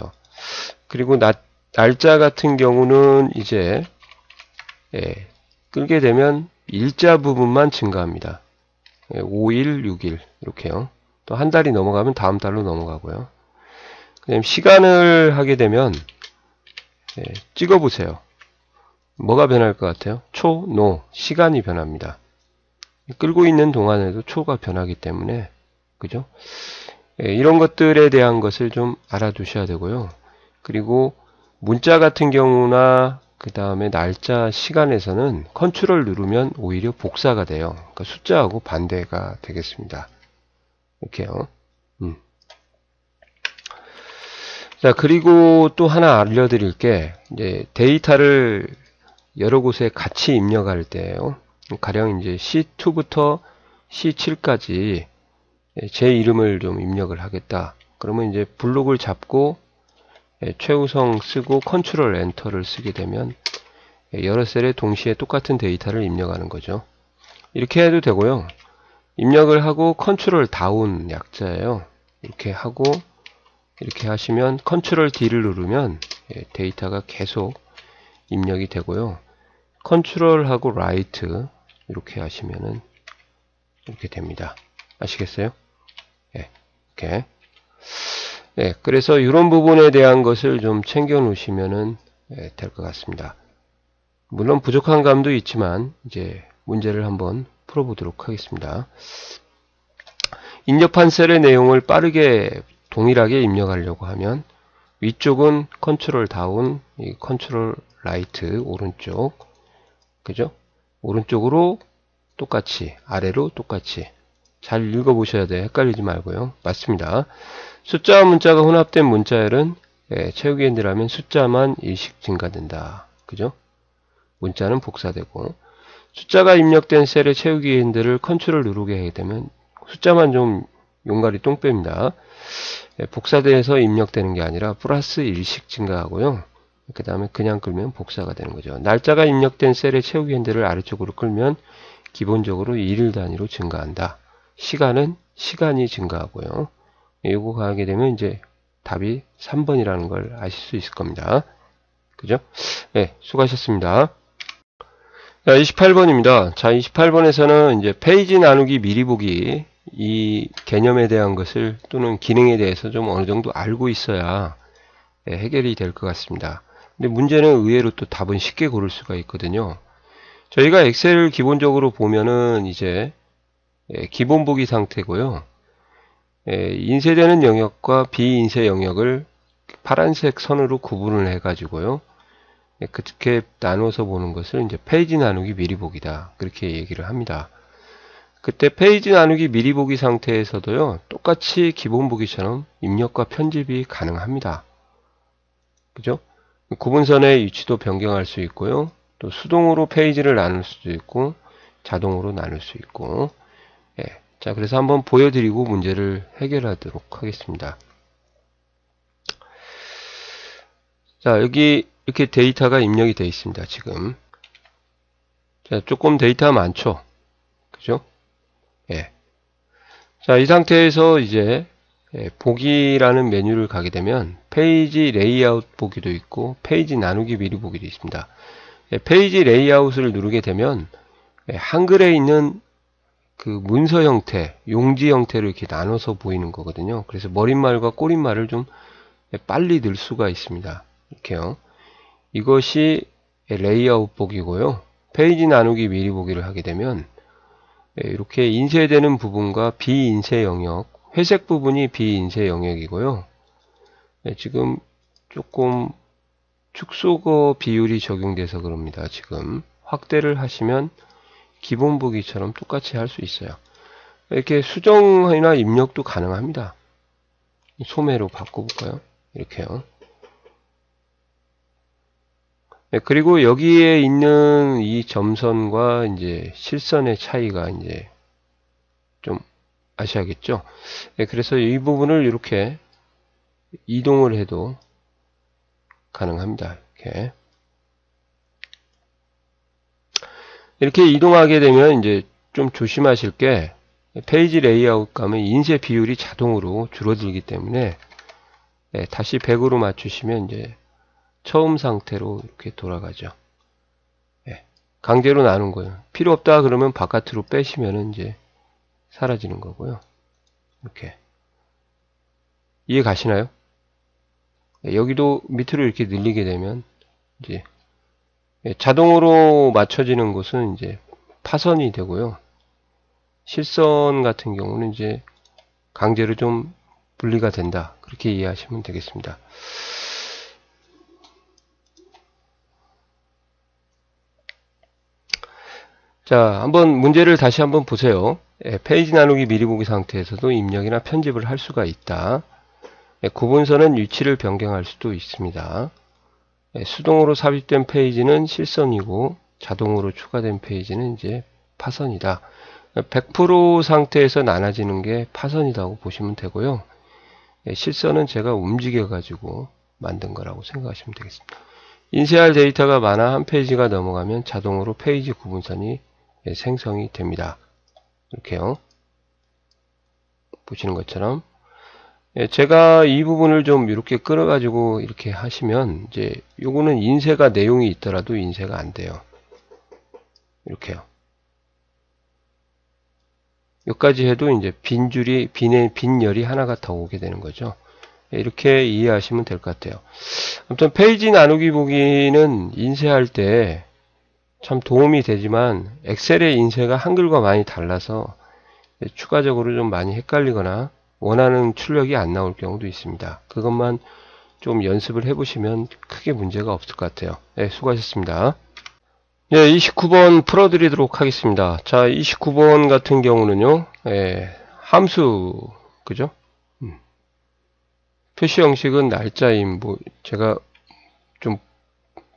그리고 날짜 같은 경우는 이제 예, 끌게 되면 일자 부분만 증가합니다. 예, 5일, 6일 이렇게요. 또 한 달이 넘어가면 다음 달로 넘어가고요. 그다음 시간을 하게 되면 예, 찍어보세요. 뭐가 변할 것 같아요? 초, 노, 시간이 변합니다. 끌고 있는 동안에도 초가 변하기 때문에 그죠? 예, 이런 것들에 대한 것을 좀 알아두셔야 되고요. 그리고 문자 같은 경우나 그 다음에 날짜 시간에서는 컨트롤 누르면 오히려 복사가 돼요. 그러니까 숫자하고 반대가 되겠습니다. 이렇게요. 자, 그리고 또 하나 알려드릴 게 이제 데이터를 여러 곳에 같이 입력할 때요. 가령 이제 C2부터 C7까지 제 이름을 좀 입력을 하겠다. 그러면 이제 블록을 잡고 최우성 쓰고 컨트롤 엔터를 쓰게 되면 여러 셀에 동시에 똑같은 데이터를 입력하는 거죠. 이렇게 해도 되고요. 입력을 하고 컨트롤 다운 약자예요. 이렇게 하고 이렇게 하시면 컨트롤 D를 누르면 데이터가 계속 입력이 되고요. 컨트롤하고 라이트 이렇게 하시면은 이렇게 됩니다. 아시겠어요? 예, 이렇게. 예, 그래서 이런 부분에 대한 것을 좀 챙겨 놓으시면은 될 것 같습니다. 물론 부족한 감도 있지만 이제 문제를 한번 풀어보도록 하겠습니다. 입력한 셀의 내용을 빠르게 동일하게 입력하려고 하면 위쪽은 컨트롤 다운, 컨트롤 라이트 오른쪽, 그죠? 오른쪽으로 똑같이, 아래로 똑같이 잘 읽어보셔야 돼요. 헷갈리지 말고요. 맞습니다. 숫자와 문자가 혼합된 문자열은 채우기 핸들하면 숫자만 일씩 증가된다. 그죠? 문자는 복사되고 숫자가 입력된 셀의 채우기 핸들을 컨트롤 누르게 하게 되면 숫자만 좀 용가리 똥 뺍니다. 복사돼서 입력되는 게 아니라 플러스 일씩 증가하고요. 그 다음에 그냥 끌면 복사가 되는 거죠. 날짜가 입력된 셀의 채우기 핸들을 아래쪽으로 끌면 기본적으로 1일 단위로 증가한다. 시간은 시간이 증가하고요. 이거 가게 되면 이제 답이 3번이라는 걸 아실 수 있을 겁니다. 그죠? 네, 수고하셨습니다. 자, 28번입니다. 자, 28번에서는 이제 페이지 나누기 미리 보기 이 개념에 대한 것을 또는 기능에 대해서 좀 어느 정도 알고 있어야 해결이 될 것 같습니다. 근데 문제는 의외로 또 답은 쉽게 고를 수가 있거든요. 저희가 엑셀을 기본적으로 보면은 이제 기본 보기 상태고요. 인쇄되는 영역과 비인쇄 영역을 파란색 선으로 구분을 해가지고요. 그렇게 나눠서 보는 것을 이제 페이지 나누기 미리 보기다. 그렇게 얘기를 합니다. 그때 페이지 나누기 미리 보기 상태에서도요, 똑같이 기본 보기처럼 입력과 편집이 가능합니다. 그죠? 구분선의 위치도 변경할 수 있고요. 또 수동으로 페이지를 나눌 수도 있고, 자동으로 나눌 수 있고. 예. 자, 그래서 한번 보여드리고 문제를 해결하도록 하겠습니다. 자, 여기 이렇게 데이터가 입력이 되어 있습니다. 지금. 자, 조금 데이터가 많죠? 그죠? 예. 자, 이 상태에서 이제 보기라는 메뉴를 가게 되면 페이지 레이아웃 보기도 있고 페이지 나누기 미리 보기도 있습니다. 페이지 레이아웃을 누르게 되면 한글에 있는 그 문서 형태, 용지 형태로 이렇게 나눠서 보이는 거거든요. 그래서 머릿말과 꼬릿말을 좀 빨리 넣을 수가 있습니다. 이렇게요. 이것이 레이아웃 보기고요. 페이지 나누기 미리 보기를 하게 되면 이렇게 인쇄되는 부분과 비인쇄 영역, 회색 부분이 비인쇄 영역이고요. 지금 조금 축소거 비율이 적용돼서 그럽니다. 지금 확대를 하시면 기본 보기처럼 똑같이 할 수 있어요. 이렇게 수정이나 입력도 가능합니다. 소매로 바꿔볼까요? 이렇게요. 그리고 여기에 있는 이 점선과 이제 실선의 차이가 이제 좀 아셔야겠죠? 그래서 이 부분을 이렇게 이동을 해도 가능합니다. 이렇게 이동하게 되면 이제 좀 조심하실 게 페이지 레이아웃 가면 인쇄 비율이 자동으로 줄어들기 때문에 다시 100으로 맞추시면 이제 처음 상태로 이렇게 돌아가죠. 강제로 나눈 거예요. 필요 없다 그러면 바깥으로 빼시면 이제 사라지는 거고요. 이렇게. 이해 가시나요? 여기도 밑으로 이렇게 늘리게 되면 이제 자동으로 맞춰지는 곳은 이제 파선이 되고요. 실선 같은 경우는 이제 강제로 좀 분리가 된다. 그렇게 이해하시면 되겠습니다. 자, 한번 문제를 다시 한번 보세요. 페이지 나누기 미리 보기 상태에서도 입력이나 편집을 할 수가 있다. 구분선은 위치를 변경할 수도 있습니다. 수동으로 삽입된 페이지는 실선이고 자동으로 추가된 페이지는 이제 파선이다. 100% 상태에서 나눠지는 게 파선이라고 보시면 되고요. 실선은 제가 움직여 가지고 만든 거라고 생각하시면 되겠습니다. 인쇄할 데이터가 많아 한 페이지가 넘어가면 자동으로 페이지 구분선이 생성이 됩니다. 이렇게요. 보시는 것처럼 제가 이 부분을 좀 이렇게 끌어 가지고 이렇게 하시면 이제 요거는 인쇄가 내용이 있더라도 인쇄가 안 돼요. 이렇게요. 여기까지 해도 이제 빈 열이 하나가 더 오게 되는 거죠. 이렇게 이해하시면 될 것 같아요. 아무튼 페이지 나누기 보기는 인쇄할 때 참 도움이 되지만 엑셀의 인쇄가 한글과 많이 달라서 추가적으로 좀 많이 헷갈리거나 원하는 출력이 안 나올 경우도 있습니다. 그것만 좀 연습을 해보시면 크게 문제가 없을 것 같아요. 네, 수고하셨습니다. 네, 29번 풀어드리도록 하겠습니다. 자, 29번 같은 경우는요, 함수, 그죠? 표시 형식은 날짜임, 제가 좀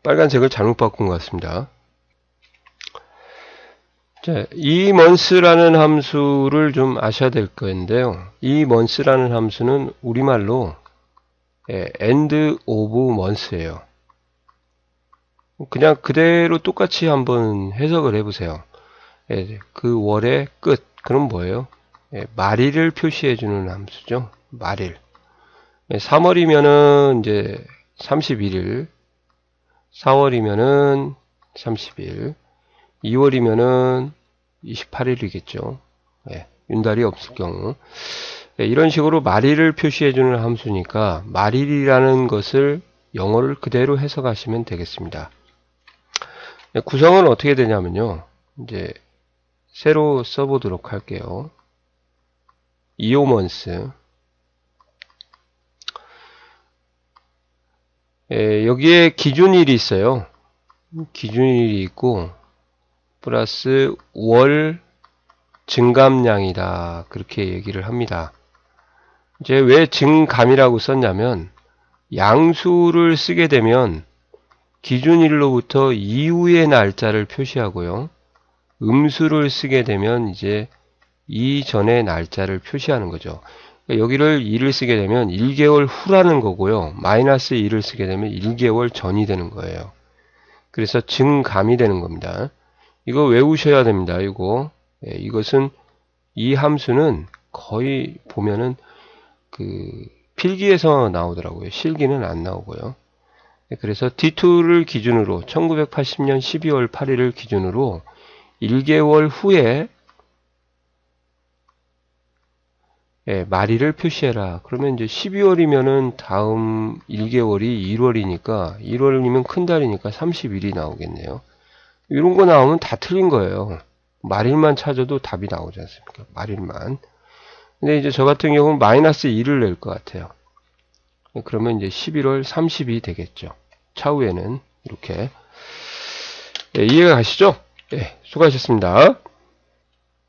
빨간색을 잘못 바꾼 것 같습니다. 자, emonths라는 함수를 좀 아셔야 될 건데요. emonths라는 함수는 우리말로 end of months예요. 그냥 그대로 똑같이 한번 해석을 해보세요. 예, 그 월의 끝. 그럼 뭐예요? 예, 말일을 표시해주는 함수죠. 말일. 예, 3월이면은 이제 31일, 4월이면은 30일, 2월이면은 28일이겠죠. 예, 윤달이 없을 경우. 예, 이런 식으로 말일을 표시해주는 함수니까 말일이라는 것을 영어를 그대로 해석하시면 되겠습니다. 예, 구성은 어떻게 되냐면요. 이제 새로 써보도록 할게요. 이오먼스. 예, 여기에 기준일이 있어요. 기준일이 있고 플러스 월 증감량이다. 그렇게 얘기를 합니다. 이제 왜 증감이라고 썼냐면 양수를 쓰게 되면 기준일로부터 이후의 날짜를 표시하고요. 음수를 쓰게 되면 이제 이전의 날짜를 표시하는 거죠. 그러니까 여기를 2를 쓰게 되면 1개월 후라는 거고요. 마이너스 2를 쓰게 되면 1개월 전이 되는 거예요. 그래서 증감이 되는 겁니다. 이거 외우셔야 됩니다. 이것은 이 함수는 거의 보면은 그 필기에서 나오더라고요. 실기는 안 나오고요. 그래서 D2를 기준으로 1980년 12월 8일을 기준으로 1개월 후에 말일을 표시해라. 그러면 이제 12월이면은 다음 1개월이 1월이니까 1월이면 큰 달이니까 30일이 나오겠네요. 이런 거 나오면 다 틀린 거예요. 말일만 찾아도 답이 나오지 않습니까? 말일만. 근데 이제 저 같은 경우는 마이너스 2를 낼 것 같아요. 그러면 이제 11월 30이 되겠죠. 차후에는 이렇게. 이해가 가시죠? 수고하셨습니다.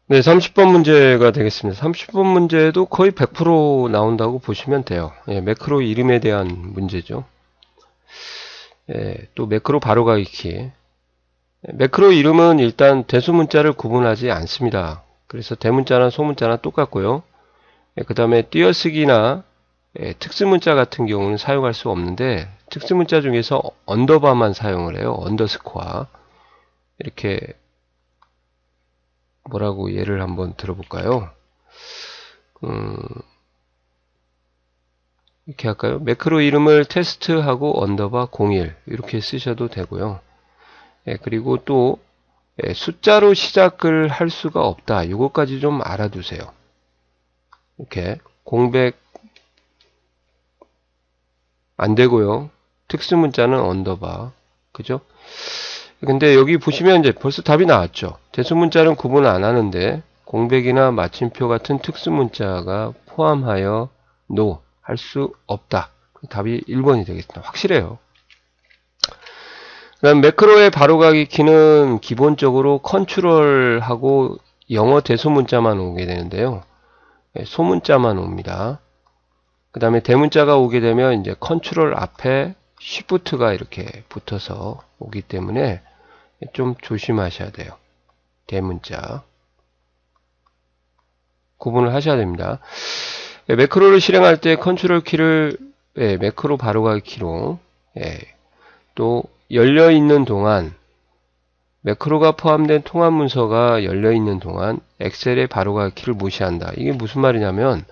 네, 30번 문제가 되겠습니다. 30번 문제도 거의 100% 나온다고 보시면 돼요. 매크로 이름에 대한 문제죠. 또 매크로 바로가기 키. 매크로 이름은 일단 대소문자를 구분하지 않습니다. 그래서 대문자나 소문자나 똑같고요. 그 다음에 띄어쓰기나 특수문자 같은 경우는 사용할 수 없는데 특수문자 중에서 언더바만 사용을 해요. 언더스코어. 이렇게 뭐라고 예를 한번 들어볼까요? 이렇게 할까요? 매크로 이름을 테스트하고 언더바 01 이렇게 쓰셔도 되고요. 그리고 또 숫자로 시작을 할 수가 없다. 이것까지 좀 알아두세요. 이렇게 공백 안 되고요. 특수문자는 언더바. 그죠? 근데 여기 보시면 이제 벌써 답이 나왔죠. 대소문자는 구분 안 하는데 공백이나 마침표 같은 특수문자가 포함하여 no 할 수 없다. 답이 1번이 되겠습니다. 확실해요. 그다음 매크로의 바로가기 키는 기본적으로 컨트롤하고 영어 대소문자만 오게 되는데요. 소문자만 옵니다. 그 다음에 대문자가 오게 되면 이제 컨트롤 앞에 쉬프트가 이렇게 붙어서 오기 때문에 좀 조심하셔야 돼요. 대문자. 구분을 하셔야 됩니다. 매크로를 실행할 때 컨트롤 키를 매크로 바로가기 키로 또 열려있는 동안 매크로가 포함된 통합 문서가 열려있는 동안 엑셀의 바로가기 키를 무시한다. 이게 무슨 말이냐면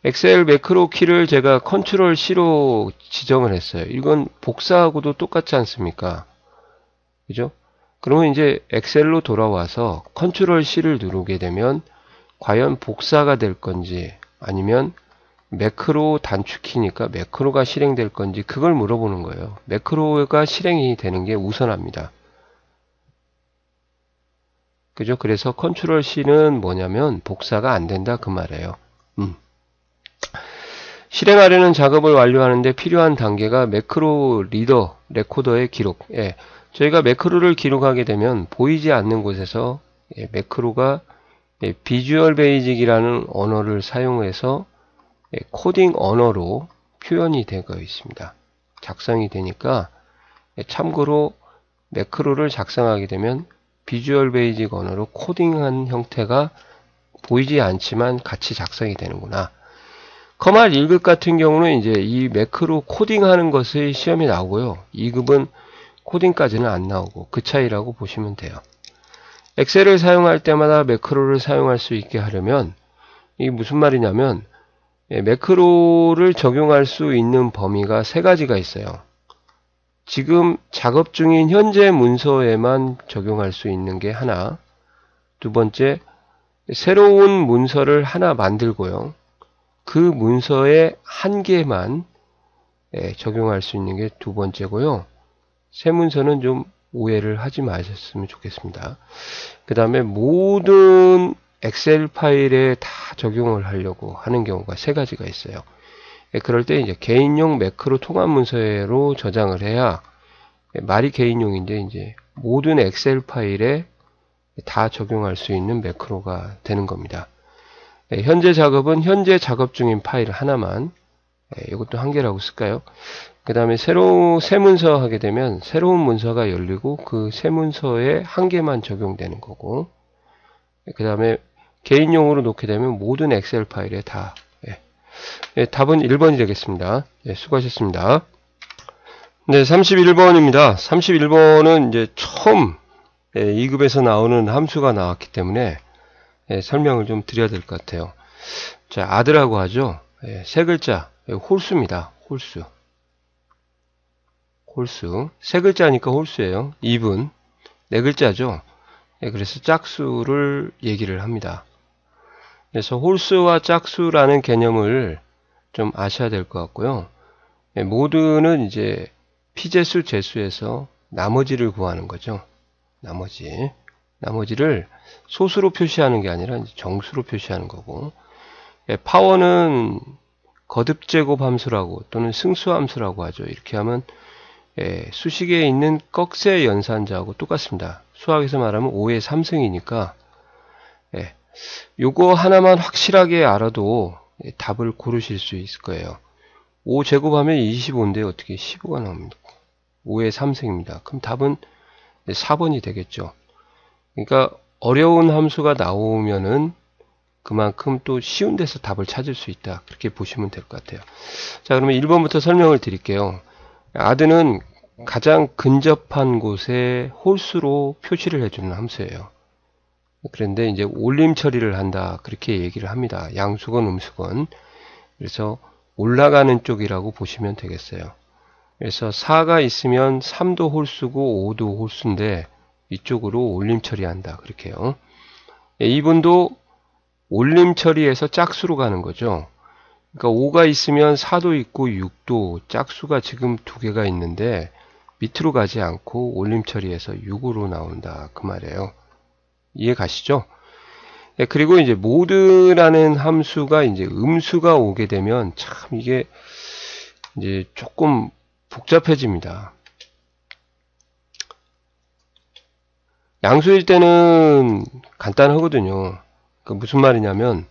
엑셀 매크로 키를 제가 컨트롤 C로 지정을 했어요. 이건 복사하고도 똑같지 않습니까? 그죠? 그러면 이제 엑셀로 돌아와서 컨트롤 C를 누르게 되면 과연 복사가 될 건지 아니면 매크로 단축키니까 매크로가 실행될 건지 그걸 물어보는 거예요. 매크로가 실행이 되는 게 우선합니다. 그죠? 그래서 컨트롤 C는 뭐냐면 복사가 안 된다 그 말이에요. 실행하려는 작업을 완료하는데 필요한 단계가 매크로 리더, 레코더의 기록. 저희가 매크로를 기록하게 되면 보이지 않는 곳에서 매크로가 비주얼 베이직이라는 언어를 사용해서 코딩 언어로 표현이 되고 있습니다. 작성이 되니까 참고로 매크로를 작성하게 되면 비주얼 베이직 언어로 코딩한 형태가 보이지 않지만 같이 작성이 되는구나. 커말 1급 같은 경우는 이제 이 매크로 코딩하는 것의 시험이 나오고요. 2급은 코딩까지는 안 나오고 그 차이라고 보시면 돼요. 엑셀을 사용할 때마다 매크로를 사용할 수 있게 하려면 이게 무슨 말이냐면 매크로를 적용할 수 있는 범위가 세 가지가 있어요. 지금 작업 중인 현재 문서에만 적용할 수 있는 게 하나, 두 번째 새로운 문서를 하나 만들고요. 그 문서의 한 개만 적용할 수 있는 게 두 번째고요. 새 문서는 좀 오해를 하지 마셨으면 좋겠습니다. 그 다음에 모든 엑셀 파일에 다 적용을 하려고 하는 경우가 세 가지가 있어요. 그럴 때 이제 개인용 매크로 통합 문서로 저장을 해야 말이 개인용인데 이제 모든 엑셀 파일에 다 적용할 수 있는 매크로가 되는 겁니다. 현재 작업은 현재 작업 중인 파일 하나만, 이것도 한 개라고 쓸까요? 그 다음에 새 문서 하게 되면 새로운 문서가 열리고 그 새 문서에 한 개만 적용되는 거고, 그 다음에 개인용으로 놓게 되면 모든 엑셀 파일에 다, 답은 1번이 되겠습니다. 수고하셨습니다. 네, 31번입니다. 31번은 이제 처음 2급에서 나오는 함수가 나왔기 때문에 설명을 좀 드려야 될 것 같아요. 자, 아드라고 하죠. 세 글자, 홀수입니다. 홀수. 세 글자니까 홀수예요. 2분. 네 글자죠. 그래서 짝수를 얘기를 합니다. 그래서 홀수와 짝수라는 개념을 좀 아셔야 될 것 같고요. 모드는 이제 피재수, 재수에서 나머지를 구하는 거죠. 나머지를 소수로 표시하는 게 아니라 정수로 표시하는 거고, 파워는 거듭제곱 함수라고 또는 승수 함수라고 하죠. 이렇게 하면 수식에 있는 꺽쇠 연산자하고 똑같습니다. 수학에서 말하면 5의 3승이니까 요거 하나만 확실하게 알아도 답을 고르실 수 있을 거예요. 5 제곱하면 25인데 어떻게 15가 나옵니다. 5의 3승입니다. 그럼 답은 4번이 되겠죠. 그러니까 어려운 함수가 나오면은 그만큼 또 쉬운 데서 답을 찾을 수 있다. 그렇게 보시면 될 것 같아요. 자, 그러면 1번부터 설명을 드릴게요. 아드는 가장 근접한 곳에 홀수로 표시를 해주는 함수예요. 그런데 이제 올림 처리를 한다. 그렇게 얘기를 합니다. 양수건, 음수건. 그래서 올라가는 쪽이라고 보시면 되겠어요. 그래서 4가 있으면 3도 홀수고 5도 홀수인데 이쪽으로 올림 처리한다. 그렇게요. 2번도 올림 처리해서 짝수로 가는 거죠. 그러니까 5가 있으면 4도 있고 6도 짝수가 지금 두 개가 있는데 밑으로 가지 않고 올림 처리해서 6으로 나온다. 그 말이에요. 이해 가시죠? 그리고 이제 모드라는 함수가 이제 음수가 오게 되면 참 이게 이제 조금 복잡해집니다. 양수일 때는 간단하거든요. 그 무슨 말이냐면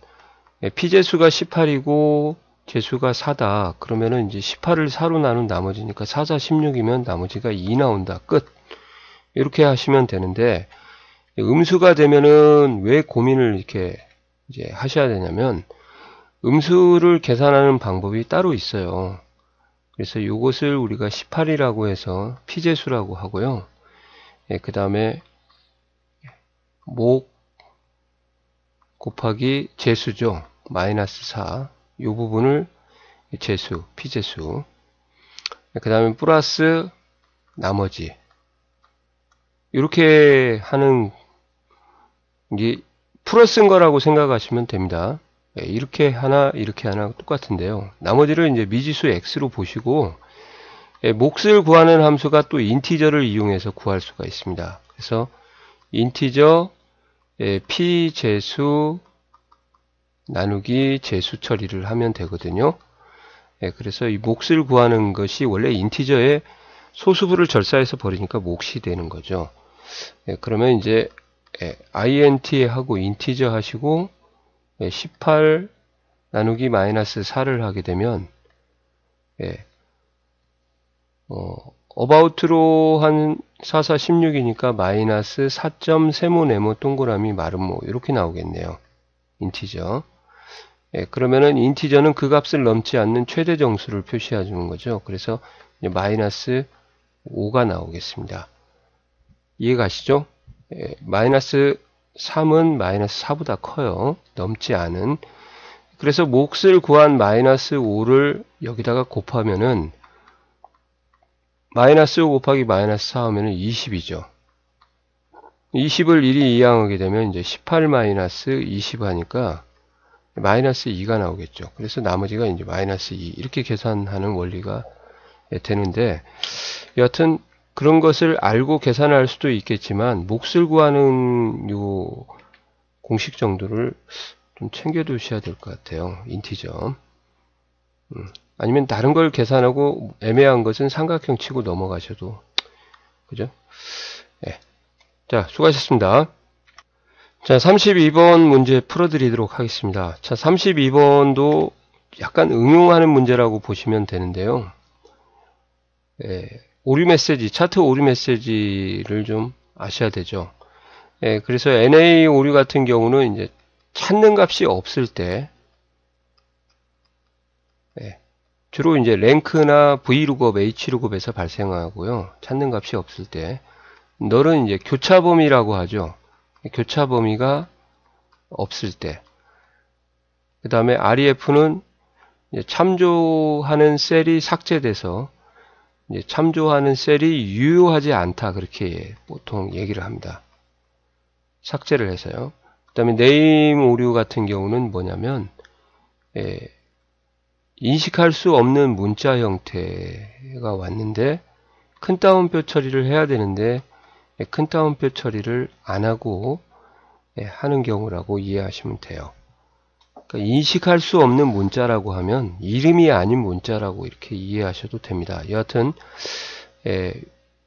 피재수가 18이고 재수가 4다. 그러면은 이제 18을 4로 나눈 나머지니까 4, 4, 16이면 나머지가 2 나온다. 끝. 이렇게 하시면 되는데 음수가 되면은 왜 고민을 이렇게 이제 하셔야 되냐면 음수를 계산하는 방법이 따로 있어요. 그래서 이것을 우리가 18이라고 해서 피재수라고 하고요. 그 다음에 목 곱하기 재수죠. 마이너스 4. 이 부분을 재수, 피재수. 그 다음에 플러스 나머지. 이렇게 하는 게 플러스인 거라고 생각하시면 됩니다. 이렇게 하나, 이렇게 하나 똑같은데요. 나머지를 이제 미지수 x로 보시고 몫을 구하는 함수가 또 인티저를 이용해서 구할 수가 있습니다. 그래서 인티저 피재수 나누기 재수 처리를 하면 되거든요. 그래서 이 몫을 구하는 것이 원래 인티저의 소수부를 절사해서 버리니까 몫이 되는 거죠. 그러면 이제 int 하고 인티저 하시고 18 나누기 마이너스 4를 하게 되면 about로 한 4, 4, 16이니까 마이너스 4점 세모 네모 동그라미 마름모 이렇게 나오겠네요. 인티저. 그러면은 인티저는 그 값을 넘지 않는 최대 정수를 표시해 주는 거죠. 그래서 마이너스 5가 나오겠습니다. 이해가시죠? 마이너스 3은 마이너스 4보다 커요. 넘지 않은. 그래서 몫을 구한 마이너스 5를 여기다가 곱하면은 마이너스 5 곱하기 마이너스 4 하면은 20이죠. 20을 1이 이항하게 되면 이제 18 마이너스 20 하니까 마이너스 2가 나오겠죠. 그래서 나머지가 이제 마이너스 2 이렇게 계산하는 원리가 되는데, 여하튼 그런 것을 알고 계산할 수도 있겠지만 몫을 구하는 요 공식 정도를 좀 챙겨 두셔야 될 것 같아요. 인티저. 아니면 다른 걸 계산하고 애매한 것은 삼각형 치고 넘어가셔도, 그죠? 네. 자, 수고하셨습니다. 자, 32번 문제 풀어드리도록 하겠습니다. 자, 32번도 약간 응용하는 문제라고 보시면 되는데요. 오류 메시지, 차트 오류 메시지를 좀 아셔야 되죠. 그래서 NA 오류 같은 경우는 이제 찾는 값이 없을 때, 주로 이제 랭크나 V룩업, H룩업에서 발생하고요. 찾는 값이 없을 때, 널은 이제 교차 범위라고 하죠. 교차 범위가 없을 때. 그 다음에 REF는 참조하는 셀이 삭제돼서 이제 참조하는 셀이 유효하지 않다, 그렇게 보통 얘기를 합니다. 삭제를 해서요. 그 다음에 네임 오류 같은 경우는 뭐냐면, 인식할 수 없는 문자 형태가 왔는데 큰 따옴표 처리를 해야 되는데 큰 따옴표 처리를 안 하고 하는 경우라고 이해하시면 돼요. 그러니까 인식할 수 없는 문자라고 하면 이름이 아닌 문자라고 이렇게 이해하셔도 됩니다. 여하튼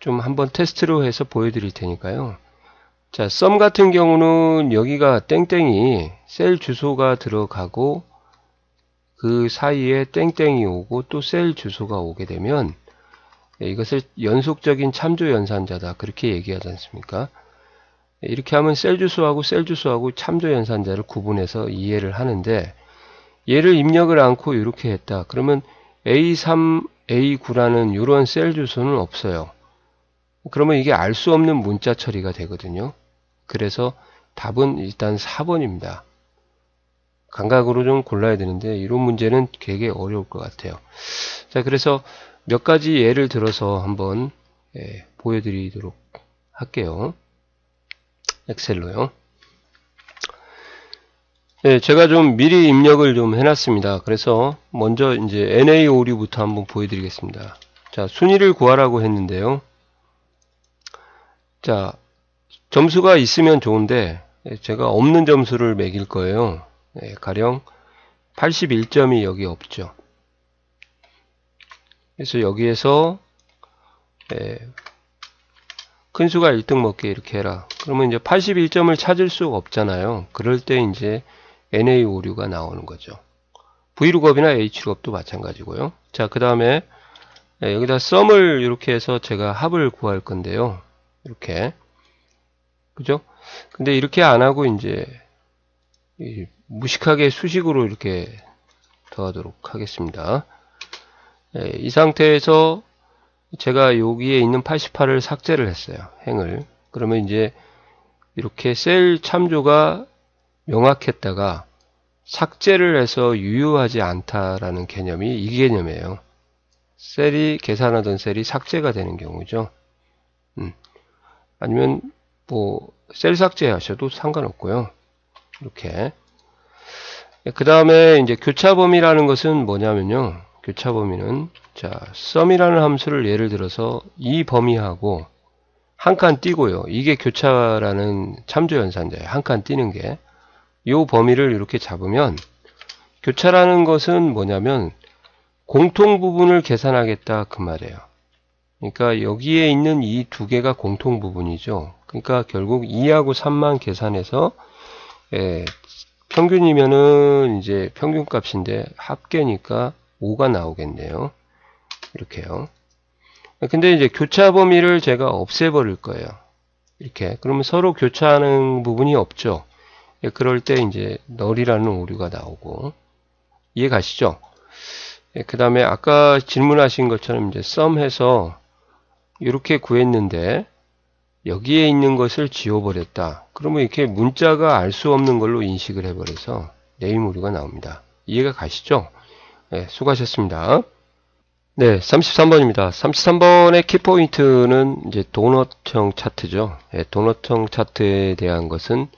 좀 한번 테스트로 해서 보여드릴 테니까요. 자, 썸 같은 경우는 여기가 땡땡이 셀 주소가 들어가고 그 사이에 땡땡이 오고 또 셀 주소가 오게 되면 이것을 연속적인 참조 연산자다, 그렇게 얘기하지 않습니까? 이렇게 하면 셀 주소하고 참조 연산자를 구분해서 이해를 하는데, 얘를 입력을 않고 이렇게 했다. 그러면 A3, A9라는 이런 셀 주소는 없어요. 그러면 이게 알 수 없는 문자 처리가 되거든요. 그래서 답은 일단 4번입니다. 감각으로 좀 골라야 되는데 이런 문제는 되게 어려울 것 같아요. 자, 그래서 몇 가지 예를 들어서 한번 보여드리도록 할게요. 엑셀로요. 제가 좀 미리 입력을 좀 해놨습니다. 그래서 먼저 이제 NA 오류부터 한번 보여드리겠습니다. 자, 순위를 구하라고 했는데요. 자, 점수가 있으면 좋은데 제가 없는 점수를 매길 거예요. 가령 81점이 여기 없죠. 그래서 여기에서 큰 수가 1등 먹게 이렇게 해라. 그러면 이제 81점을 찾을 수가 없잖아요. 그럴 때 이제 NA 오류가 나오는 거죠. V룩업이나 H룩업도 마찬가지고요. 자, 그 다음에 여기다 썸을 이렇게 해서 제가 합을 구할 건데요. 이렇게. 그죠? 근데 이렇게 안 하고 이제 무식하게 수식으로 이렇게 더하도록 하겠습니다. 이 상태에서 제가 여기에 있는 88을 삭제를 했어요. 행을. 그러면 이제 이렇게 셀 참조가 명확했다가 삭제를 해서 유효하지 않다라는 개념이 이 개념이에요. 계산하던 셀이 삭제가 되는 경우죠. 아니면 뭐 셀 삭제하셔도 상관없고요. 이렇게. 그 다음에 이제 교차 범위라는 것은 뭐냐면요. 교차 범위는, 자, sum이라는 함수를 예를 들어서 이 범위하고 한 칸 띄고요. 이게 교차라는 참조 연산자예요. 한 칸 띄는 게. 이 범위를 이렇게 잡으면, 교차라는 것은 뭐냐면 공통 부분을 계산하겠다, 그 말이에요. 그러니까 여기에 있는 이 두 개가 공통 부분이죠. 그러니까 결국 2하고 3만 계산해서 평균이면은 이제 평균값인데 합계니까 5가 나오겠네요. 이렇게요. 근데 이제 교차 범위를 제가 없애버릴 거예요. 이렇게. 그러면 서로 교차하는 부분이 없죠. 그럴 때 이제 널이라는 오류가 나오고. 이해 가시죠? 그 다음에 아까 질문하신 것처럼 이제 썸 해서 이렇게 구했는데 여기에 있는 것을 지워버렸다. 그러면 이렇게 문자가 알 수 없는 걸로 인식을 해버려서 네임 오류가 나옵니다. 이해가 가시죠? 네, 수고하셨습니다. 네, 33번입니다. 33번의 키포인트는 이제 도넛형 차트죠. 네, 도넛형 차트에 대한 것은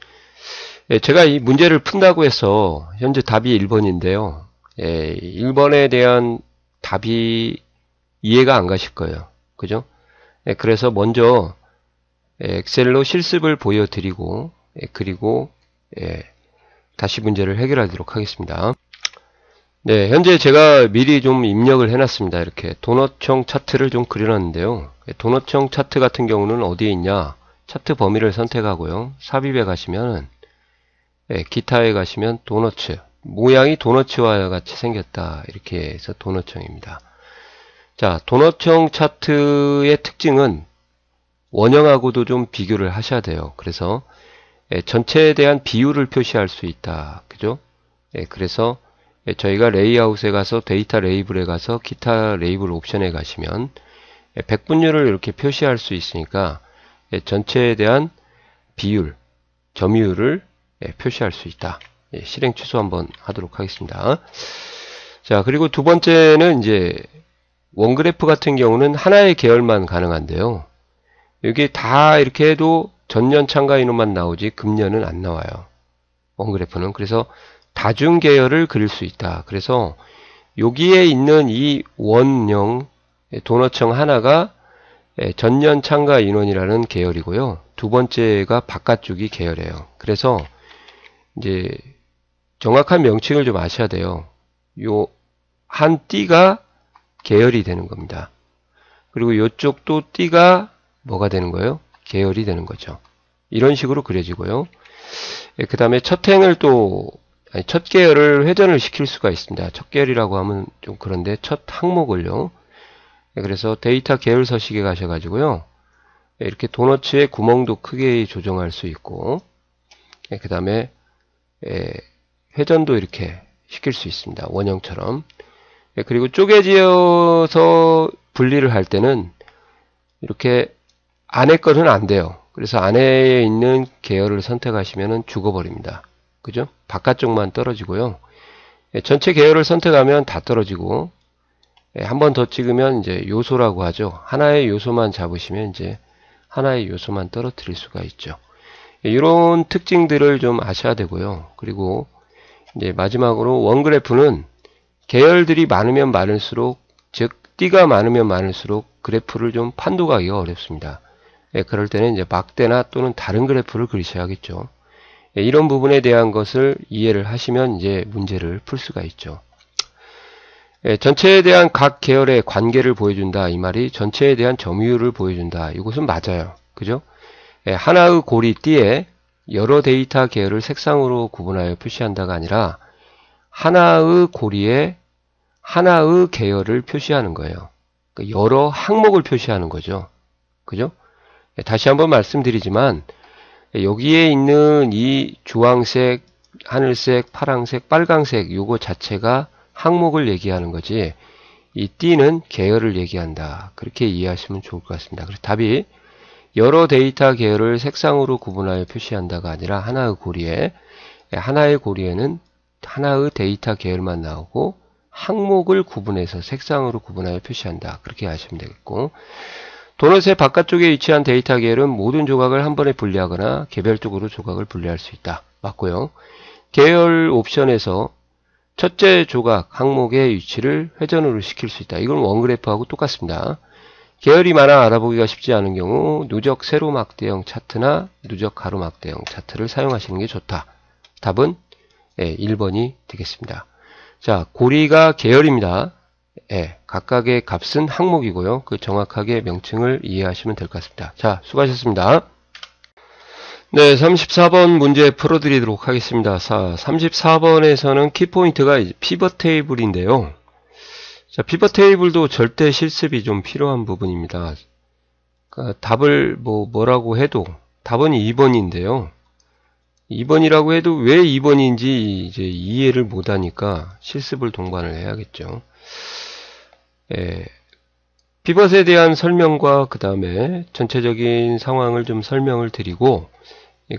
제가 이 문제를 푼다고 해서 현재 답이 1번인데요. 1번에 대한 답이 이해가 안 가실 거예요. 그죠? 그래서 먼저 엑셀로 실습을 보여드리고 그리고 다시 문제를 해결하도록 하겠습니다. 네, 현재 제가 미리 좀 입력을 해놨습니다. 이렇게 도넛형 차트를 좀 그려놨는데요. 도넛형 차트 같은 경우는 어디에 있냐? 차트 범위를 선택하고요. 삽입에 가시면 기타에 가시면 도너츠, 모양이 도너츠와 같이 생겼다. 이렇게 해서 도넛형입니다. 자, 도넛형 차트의 특징은 원형하고도 좀 비교를 하셔야 돼요. 그래서 전체에 대한 비율을 표시할 수 있다. 그죠? 그래서 저희가 레이아웃에 가서 데이터 레이블에 가서 기타 레이블 옵션에 가시면 백분율을 이렇게 표시할 수 있으니까 전체에 대한 비율, 점유율을 표시할 수 있다. 실행 취소 한번 하도록 하겠습니다. 자, 그리고 두 번째는 이제 원그래프 같은 경우는 하나의 계열만 가능한데요. 여기 다 이렇게 해도 전년 참가 인원만 나오지 금년은 안 나와요. 원그래프는. 그래서 다중 계열을 그릴 수 있다. 그래서 여기에 있는 이 원형 도넛형 하나가 전년 참가 인원이라는 계열이고요. 두 번째가 바깥쪽이 계열이에요. 그래서 이제 정확한 명칭을 좀 아셔야 돼요. 요 한 띠가 계열이 되는 겁니다. 그리고 이쪽도 띠가 뭐가 되는 거예요? 계열이 되는 거죠. 이런 식으로 그려지고요. 그 다음에 첫 행을 첫 계열을 회전을 시킬 수가 있습니다. 첫 계열이라고 하면 좀 그런데 첫 항목을요. 그래서 데이터 계열 서식에 가셔가지고요. 이렇게 도너츠의 구멍도 크게 조정할 수 있고, 그 다음에 회전도 이렇게 시킬 수 있습니다. 원형처럼. 그리고 쪼개지어서 분리를 할 때는 이렇게 안에 거는 안 돼요. 그래서 안에 있는 계열을 선택하시면 죽어버립니다. 그죠? 바깥쪽만 떨어지고요. 전체 계열을 선택하면 다 떨어지고, 한 번 더 찍으면 이제 요소라고 하죠. 하나의 요소만 잡으시면 이제 하나의 요소만 떨어뜨릴 수가 있죠. 이런 특징들을 좀 아셔야 되고요. 그리고 이제 마지막으로 원그래프는 계열들이 많으면 많을수록, 즉 띠가 많으면 많을수록 그래프를 좀 판독하기가 어렵습니다. 그럴 때는 이제 막대나 또는 다른 그래프를 그리셔야겠죠. 이런 부분에 대한 것을 이해를 하시면 이제 문제를 풀 수가 있죠. 전체에 대한 각 계열의 관계를 보여준다. 이 말이 전체에 대한 점유율을 보여준다. 이것은 맞아요. 그죠? 하나의 고리 띠에 여러 데이터 계열을 색상으로 구분하여 표시한다가 아니라 하나의 고리에 하나의 계열을 표시하는 거예요. 여러 항목을 표시하는 거죠. 그죠? 다시 한번 말씀드리지만 여기에 있는 이 주황색, 하늘색, 파랑색, 빨강색 요거 자체가 항목을 얘기하는 거지 이 띠는 계열을 얘기한다. 그렇게 이해하시면 좋을 것 같습니다. 그래서 답이 여러 데이터 계열을 색상으로 구분하여 표시한다가 아니라 하나의 고리에는 하나의 데이터 계열만 나오고 항목을 구분해서 색상으로 구분하여 표시한다. 그렇게 하시면 되겠고, 도넛의 바깥쪽에 위치한 데이터 계열은 모든 조각을 한 번에 분리하거나 개별적으로 조각을 분리할 수 있다. 맞고요. 계열 옵션에서 첫째 조각 항목의 위치를 회전으로 시킬 수 있다. 이건 원그래프하고 똑같습니다. 계열이 많아 알아보기가 쉽지 않은 경우 누적 세로막대형 차트나 누적 가로막대형 차트를 사용하시는 게 좋다. 답은 1번이 되겠습니다. 자, 고리가 계열입니다. 각각의 값은 항목이고요. 그 정확하게 명칭을 이해하시면 될 것 같습니다. 자, 수고하셨습니다. 네, 34번 문제 풀어드리도록 하겠습니다. 34번에서는 키포인트가 피벗 테이블인데요. 자, 피벗 테이블도 절대 실습이 좀 필요한 부분입니다. 그러니까 답을 뭐라고 해도 답은 2번인데요. 2번이라고 해도 왜 2번인지 이제 이해를 못하니까 실습을 동반을 해야겠죠. 피벗에 대한 설명과 그 다음에 전체적인 상황을 좀 설명을 드리고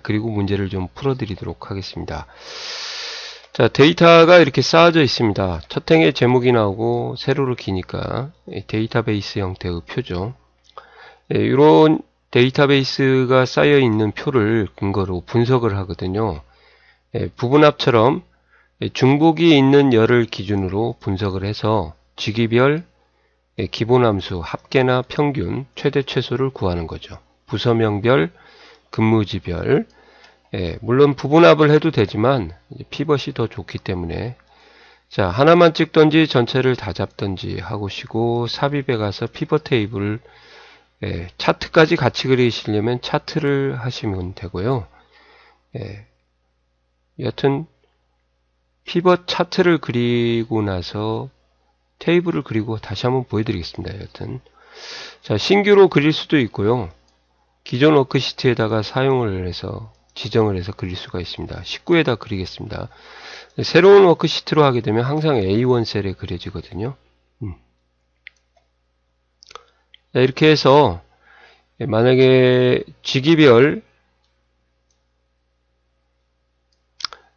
그리고 문제를 좀 풀어드리도록 하겠습니다. 자, 데이터가 이렇게 쌓아져 있습니다. 첫 행에 제목이 나오고 세로로 기니까 데이터베이스 형태의 표죠. 이런 데이터베이스가 쌓여 있는 표를 근거로 분석을 하거든요. 부분합처럼 중복이 있는 열을 기준으로 분석을 해서 주기별 기본함수, 합계나 평균, 최대 최소를 구하는 거죠. 부서명별, 근무지별, 물론 부분합을 해도 되지만 피벗이 더 좋기 때문에 자, 하나만 찍던지 전체를 다 잡던지 하고시고 삽입에 가서 피벗 테이블 차트까지 같이 그리시려면 차트를 하시면 되고요. 여튼 피벗 차트를 그리고 나서 테이블을 그리고 다시 한번 보여드리겠습니다. 여튼 자, 신규로 그릴 수도 있고요. 기존 워크시트에다가 사용을 해서 지정을 해서 그릴 수가 있습니다. 19에다 그리겠습니다. 새로운 워크시트로 하게 되면 항상 A1 셀에 그려지거든요. 이렇게 해서 만약에 주기별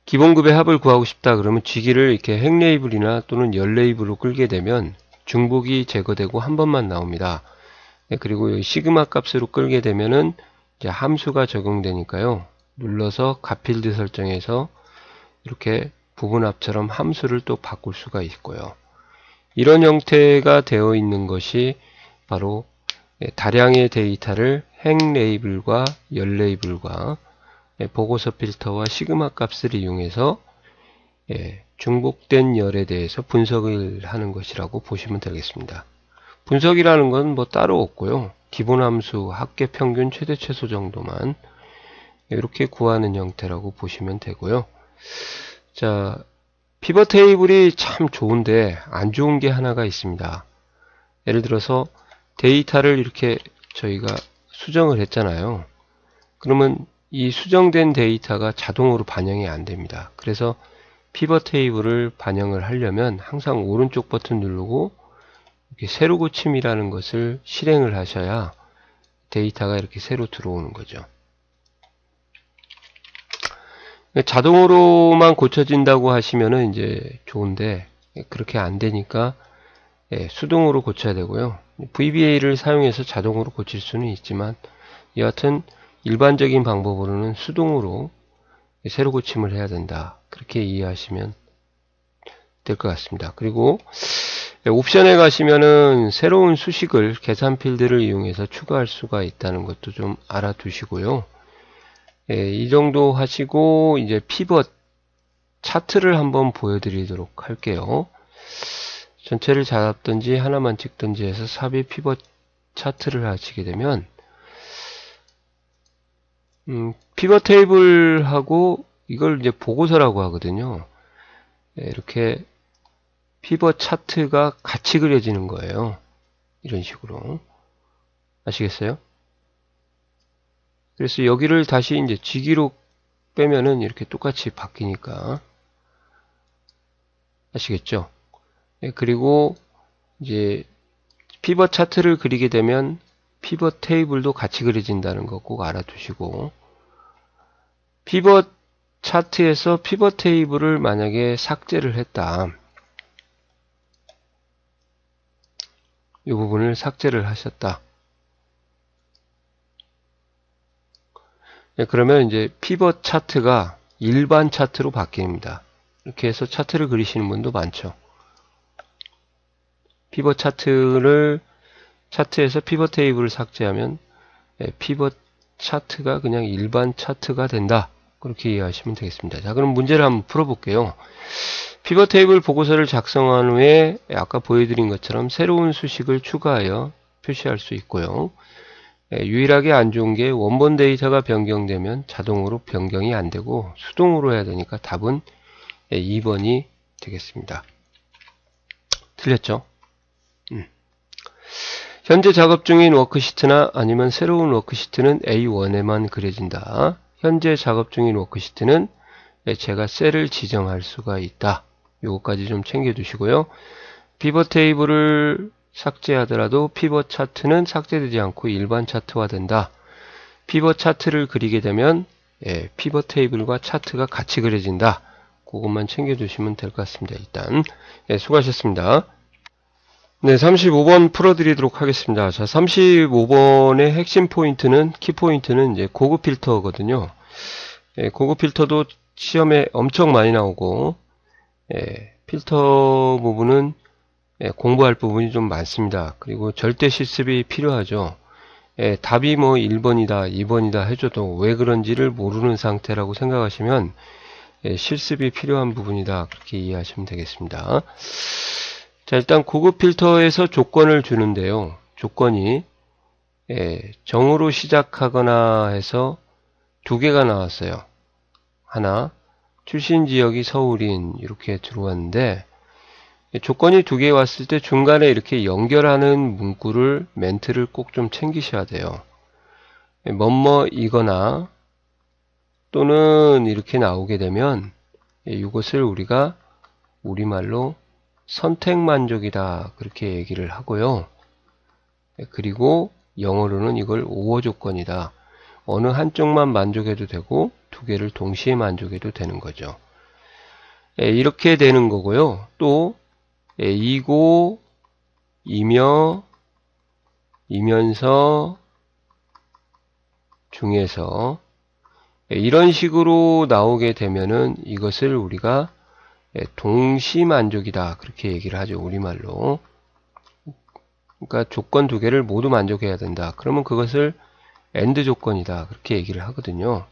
기본급의 합을 구하고 싶다 그러면 주기를 이렇게 행 레이블이나 또는 열 레이블로 끌게 되면 중복이 제거되고 한 번만 나옵니다. 그리고 여기 시그마 값으로 끌게 되면은 이제 함수가 적용되니까요. 눌러서 값필드 설정해서 이렇게 부분합처럼 함수를 또 바꿀 수가 있고요. 이런 형태가 되어 있는 것이 바로 다량의 데이터를 행 레이블과 열 레이블과 보고서 필터와 시그마 값을 이용해서 중복된 열에 대해서 분석을 하는 것이라고 보시면 되겠습니다. 분석이라는 건 뭐 따로 없고요. 기본함수, 합계, 평균, 최대, 최소 정도만 이렇게 구하는 형태라고 보시면 되고요. 자, 피벗 테이블이 참 좋은데 안 좋은 게 하나가 있습니다. 예를 들어서 데이터를 이렇게 저희가 수정을 했잖아요. 그러면 이 수정된 데이터가 자동으로 반영이 안 됩니다. 그래서 피벗 테이블을 반영을 하려면 항상 오른쪽 버튼 누르고 이렇게 세로 고침이라는 것을 실행을 하셔야 데이터가 이렇게 새로 들어오는 거죠. 자동으로만 고쳐진다고 하시면은 이제 좋은데 그렇게 안 되니까 수동으로 고쳐야 되고요. VBA를 사용해서 자동으로 고칠 수는 있지만 여하튼 일반적인 방법으로는 수동으로 세로 고침을 해야 된다. 그렇게 이해하시면 될 것 같습니다. 그리고 옵션에 가시면은 새로운 수식을 계산 필드를 이용해서 추가할 수가 있다는 것도 좀 알아두시고요. 이 정도 하시고 이제 피벗 차트를 한번 보여드리도록 할게요. 전체를 잡든지 하나만 찍든지 해서 삽입 피벗 차트를 하시게 되면 피벗 테이블하고 이걸 이제 보고서라고 하거든요. 이렇게 피벗 차트가 같이 그려지는 거예요. 이런 식으로. 아시겠어요? 그래서 여기를 다시 이제 지기로 빼면은 이렇게 똑같이 바뀌니까. 아시겠죠? 그리고 이제 피벗 차트를 그리게 되면 피벗 테이블도 같이 그려진다는 거 꼭 알아두시고, 피벗 차트에서 피벗 테이블을 만약에 삭제를 했다. 이 부분을 삭제를 하셨다. 그러면 이제 피벗 차트가 일반 차트로 바뀝니다. 이렇게 해서 차트를 그리시는 분도 많죠. 피벗 차트에서 피벗 테이블을 삭제하면 피벗 차트가 그냥 일반 차트가 된다. 그렇게 이해하시면 되겠습니다. 자, 그럼 문제를 한번 풀어볼게요. 피벗 테이블 보고서를 작성한 후에 아까 보여드린 것처럼 새로운 수식을 추가하여 표시할 수 있고요. 유일하게 안 좋은 게 원본 데이터가 변경되면 자동으로 변경이 안 되고 수동으로 해야 되니까 답은 2번이 되겠습니다. 틀렸죠? 현재 작업 중인 워크시트나 아니면 새로운 워크시트는 A1에만 그려진다. 현재 작업 중인 워크시트는 제가 셀을 지정할 수가 있다. 요거까지 좀 챙겨 두시고요. 피벗 테이블을 삭제하더라도 피벗 차트는 삭제되지 않고 일반 차트화 된다. 피벗 차트를 그리게 되면 피벗 테이블과 차트가 같이 그려진다. 그것만 챙겨주시면 될 것 같습니다. 일단 수고하셨습니다. 네, 35번 풀어드리도록 하겠습니다. 자, 35번의 핵심 포인트는, 키포인트는 이제 고급 필터거든요. 고급 필터도 시험에 엄청 많이 나오고, 필터 부분은 공부할 부분이 좀 많습니다. 그리고 절대 실습이 필요하죠. 답이 뭐 1번이다, 2번이다 해줘도 왜 그런지를 모르는 상태라고 생각하시면 실습이 필요한 부분이다. 그렇게 이해하시면 되겠습니다. 자, 일단 고급 필터에서 조건을 주는데요. 조건이 정으로 시작하거나 해서 두 개가 나왔어요. 하나, 출신 지역이 서울인 이렇게 들어왔는데 조건이 두 개 왔을 때 중간에 이렇게 연결하는 문구를 멘트를 꼭 좀 챙기셔야 돼요. 뭐뭐이거나 또는 이렇게 나오게 되면 이것을 우리가 우리말로 선택만족이다 그렇게 얘기를 하고요. 그리고 영어로는 이걸 오어 조건이다. 어느 한쪽만 만족해도 되고 두 개를 동시에 만족해도 되는 거죠. 이렇게 되는 거고요. 또 이고, 이며, 이면서, 중에서 이런 식으로 나오게 되면은 이것을 우리가 동시만족이다 그렇게 얘기를 하죠. 우리말로. 그러니까 조건 두 개를 모두 만족해야 된다. 그러면 그것을 AND 조건이다 그렇게 얘기를 하거든요.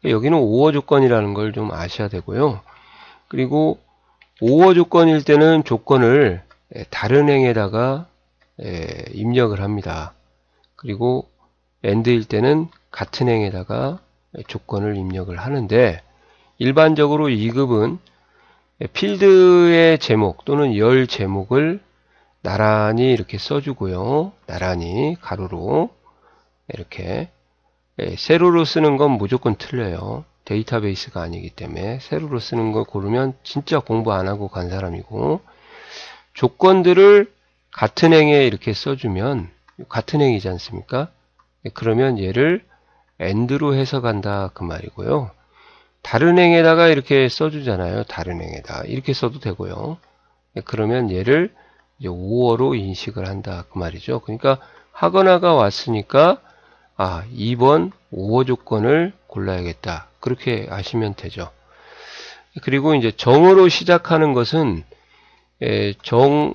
여기는 OR 조건이라는 걸 좀 아셔야 되고요. 그리고 OR 조건일 때는 조건을 다른 행에다가 입력을 합니다. 그리고 AND일 때는 같은 행에다가 조건을 입력을 하는데 일반적으로 2급은 필드의 제목 또는 열 제목을 나란히 이렇게 써주고요. 나란히 가로로 이렇게 세로로 쓰는 건 무조건 틀려요. 데이터베이스가 아니기 때문에 세로로 쓰는 걸 고르면 진짜 공부 안 하고 간 사람이고 조건들을 같은 행에 이렇게 써주면 같은 행이지 않습니까? 그러면 얘를 AND로 해석한다 그 말이고요. 다른 행에다가 이렇게 써주잖아요. 다른 행에다 이렇게 써도 되고요. 그러면 얘를 이제 OR로 인식을 한다 그 말이죠. 그러니까 하거나가 왔으니까 2번 OR 조건을 골라야겠다. 그렇게 아시면 되죠. 그리고 이제 정으로 시작하는 것은 정우림,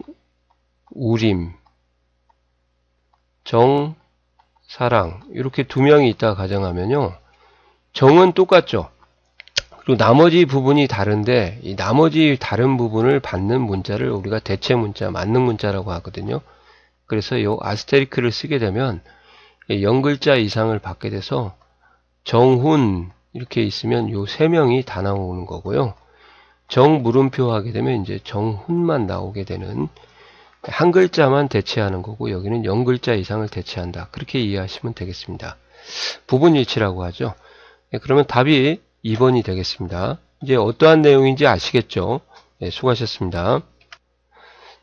정사랑 이렇게 두 명이 있다 가정하면요. 정은 똑같죠. 그리고 나머지 부분이 다른데 이 나머지 다른 부분을 받는 문자를 우리가 대체 문자, 맞는 문자라고 하거든요. 그래서 이 아스테리크를 쓰게 되면 0글자 이상을 받게 돼서 정훈 이렇게 있으면 요 세 명이 다 나오는 거고요. 정 물음표 하게 되면 이제 정훈만 나오게 되는 한 글자만 대체하는 거고 여기는 0글자 이상을 대체한다. 그렇게 이해하시면 되겠습니다. 부분일치라고 하죠. 그러면 답이 2번이 되겠습니다. 이제 어떠한 내용인지 아시겠죠? 네, 수고하셨습니다.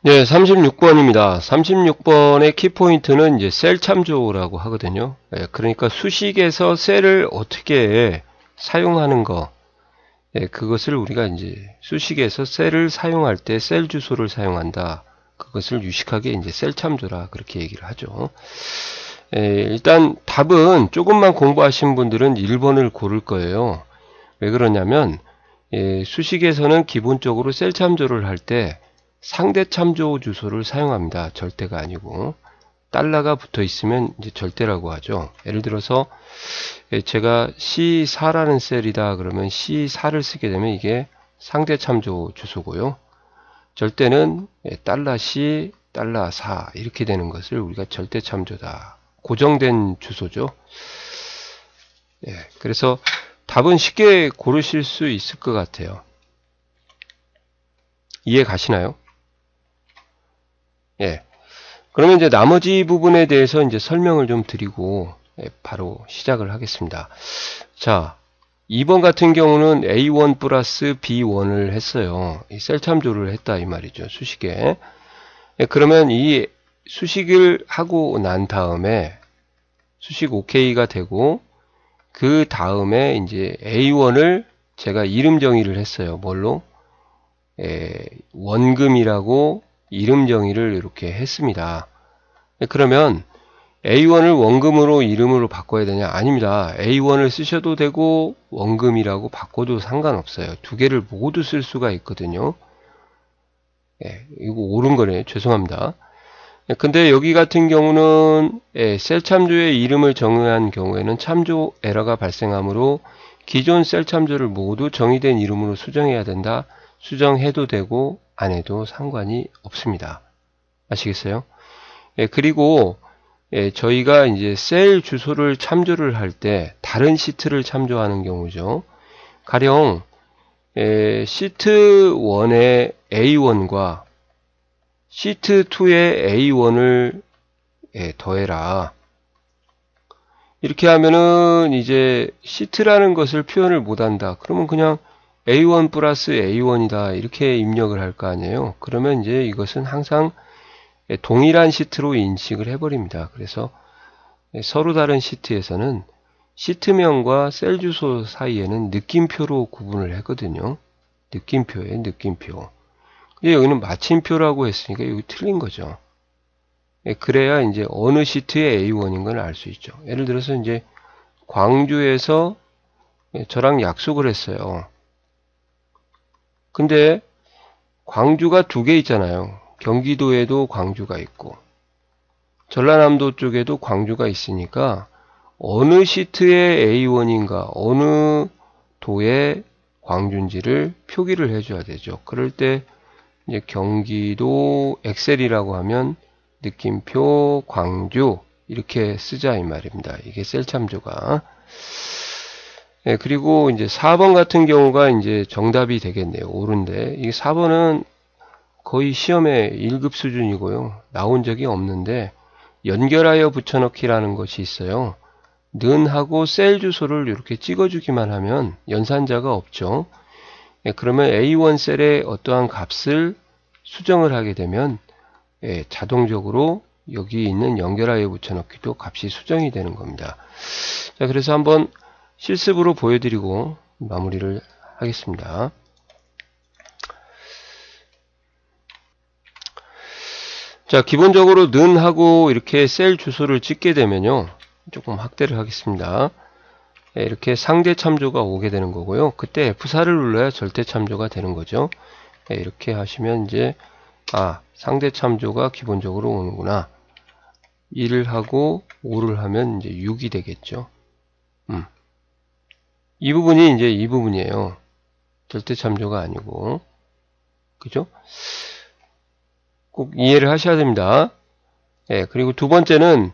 네, 36번입니다. 36번의 키포인트는 이제 셀 참조라고 하거든요. 네, 그러니까 수식에서 셀을 어떻게 사용하는 거, 네, 그것을 우리가 이제 수식에서 셀을 사용할 때 셀 주소를 사용한다. 그것을 유식하게 이제 셀 참조라 그렇게 얘기를 하죠. 일단 답은 조금만 공부하신 분들은 1번을 고를 거예요. 왜 그러냐면 수식에서는 기본적으로 셀 참조를 할 때 상대 참조 주소를 사용합니다. 절대가 아니고 달러가 붙어 있으면 이제 절대라고 하죠. 예를 들어서 제가 C4라는 셀이다 그러면 C4를 쓰게 되면 이게 상대 참조 주소고요. 절대는 달러 C, 달러 4 이렇게 되는 것을 우리가 절대 참조다. 고정된 주소죠. 그래서 답은 쉽게 고르실 수 있을 것 같아요. 이해 가시나요? 그러면 이제 나머지 부분에 대해서 이제 설명을 좀 드리고 바로 시작을 하겠습니다. 자, 2번 같은 경우는 A1 플러스 B1을 했어요. 이 셀 참조를 했다 이 말이죠. 수식에. 그러면 이 수식을 하고 난 다음에 수식 OK가 되고 그 다음에 이제 A1을 제가 이름 정의를 했어요. 뭘로? 원금이라고 이름 정의를 이렇게 했습니다. 그러면 A1을 원금으로 이름으로 바꿔야 되냐? 아닙니다. A1을 쓰셔도 되고 원금이라고 바꿔도 상관없어요. 두 개를 모두 쓸 수가 있거든요. 이거 옳은 거네요. 죄송합니다. 근데 여기 같은 경우는 셀 참조의 이름을 정의한 경우에는 참조 에러가 발생하므로 기존 셀 참조를 모두 정의된 이름으로 수정해야 된다. 수정해도 되고 안 해도 상관이 없습니다. 아시겠어요? 그리고 저희가 이제 셀 주소를 참조를 할 때 다른 시트를 참조하는 경우죠. 가령 시트 1의 A1과 시트 2의 A1을 더해라. 이렇게 하면은 이제 시트라는 것을 표현을 못한다. 그러면 그냥 A1 플러스 A1이다. 이렇게 입력을 할 거 아니에요. 그러면 이제 이것은 항상 동일한 시트로 인식을 해버립니다. 그래서 서로 다른 시트에서는 시트명과 셀 주소 사이에는 느낌표로 구분을 했거든요. 느낌표에 느낌표. 근데 여기는 마침표라고 했으니까 여기 틀린 거죠. 그래야 이제 어느 시트의 A1인 건 알 수 있죠. 예를 들어서 이제 광주에서 저랑 약속을 했어요. 근데 광주가 두 개 있잖아요. 경기도에도 광주가 있고 전라남도 쪽에도 광주가 있으니까 어느 시트의 A1인가 어느 도의 광주인지를 표기를 해줘야 되죠. 그럴 때 이제 경기도 엑셀이라고 하면 느낌표 광주 이렇게 쓰자 이 말입니다. 이게 셀 참조가. 그리고 이제 4번 같은 경우가 이제 정답이 되겠네요. 옳은데 이 4번은 거의 시험에 1급 수준이고요. 나온 적이 없는데 연결하여 붙여넣기라는 것이 있어요. 는하고 셀 주소를 이렇게 찍어주기만 하면 연산자가 없죠. 그러면 A1 셀에 어떠한 값을 수정을 하게 되면 자동적으로 여기 있는 연결하여 붙여넣기도 값이 수정이 되는 겁니다. 자, 그래서 한번 실습으로 보여드리고 마무리를 하겠습니다. 자, 기본적으로 는 하고 이렇게 셀 주소를 찍게 되면요. 조금 확대를 하겠습니다. 이렇게 상대 참조가 오게 되는 거고요. 그때 F4를 눌러야 절대 참조가 되는 거죠. 이렇게 하시면 이제 상대 참조가 기본적으로 오는구나. 1을 하고 5를 하면 이제 6이 되겠죠. 이 부분이 이제 이 부분이에요. 절대 참조가 아니고. 그죠? 꼭 이해를 하셔야 됩니다. 그리고 두 번째는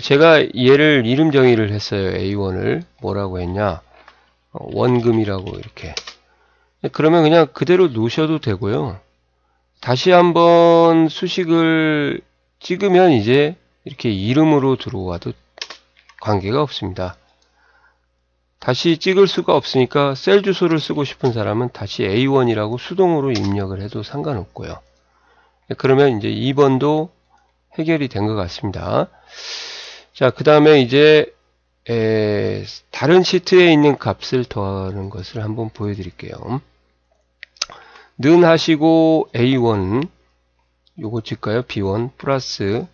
제가 얘를 이름 정의를 했어요. A1을 뭐라고 했냐? 원금이라고 이렇게. 그러면 그냥 그대로 놓으셔도 되고요. 다시 한번 수식을 찍으면 이제 이렇게 이름으로 들어와도 관계가 없습니다. 다시 찍을 수가 없으니까 셀 주소를 쓰고 싶은 사람은 다시 A1이라고 수동으로 입력을 해도 상관없고요. 그러면 이제 2번도 해결이 된 것 같습니다. 자, 그 다음에 이제 다른 시트에 있는 값을 더하는 것을 한번 보여드릴게요. 는 하시고 A1 요거 칠까요? B1 플러스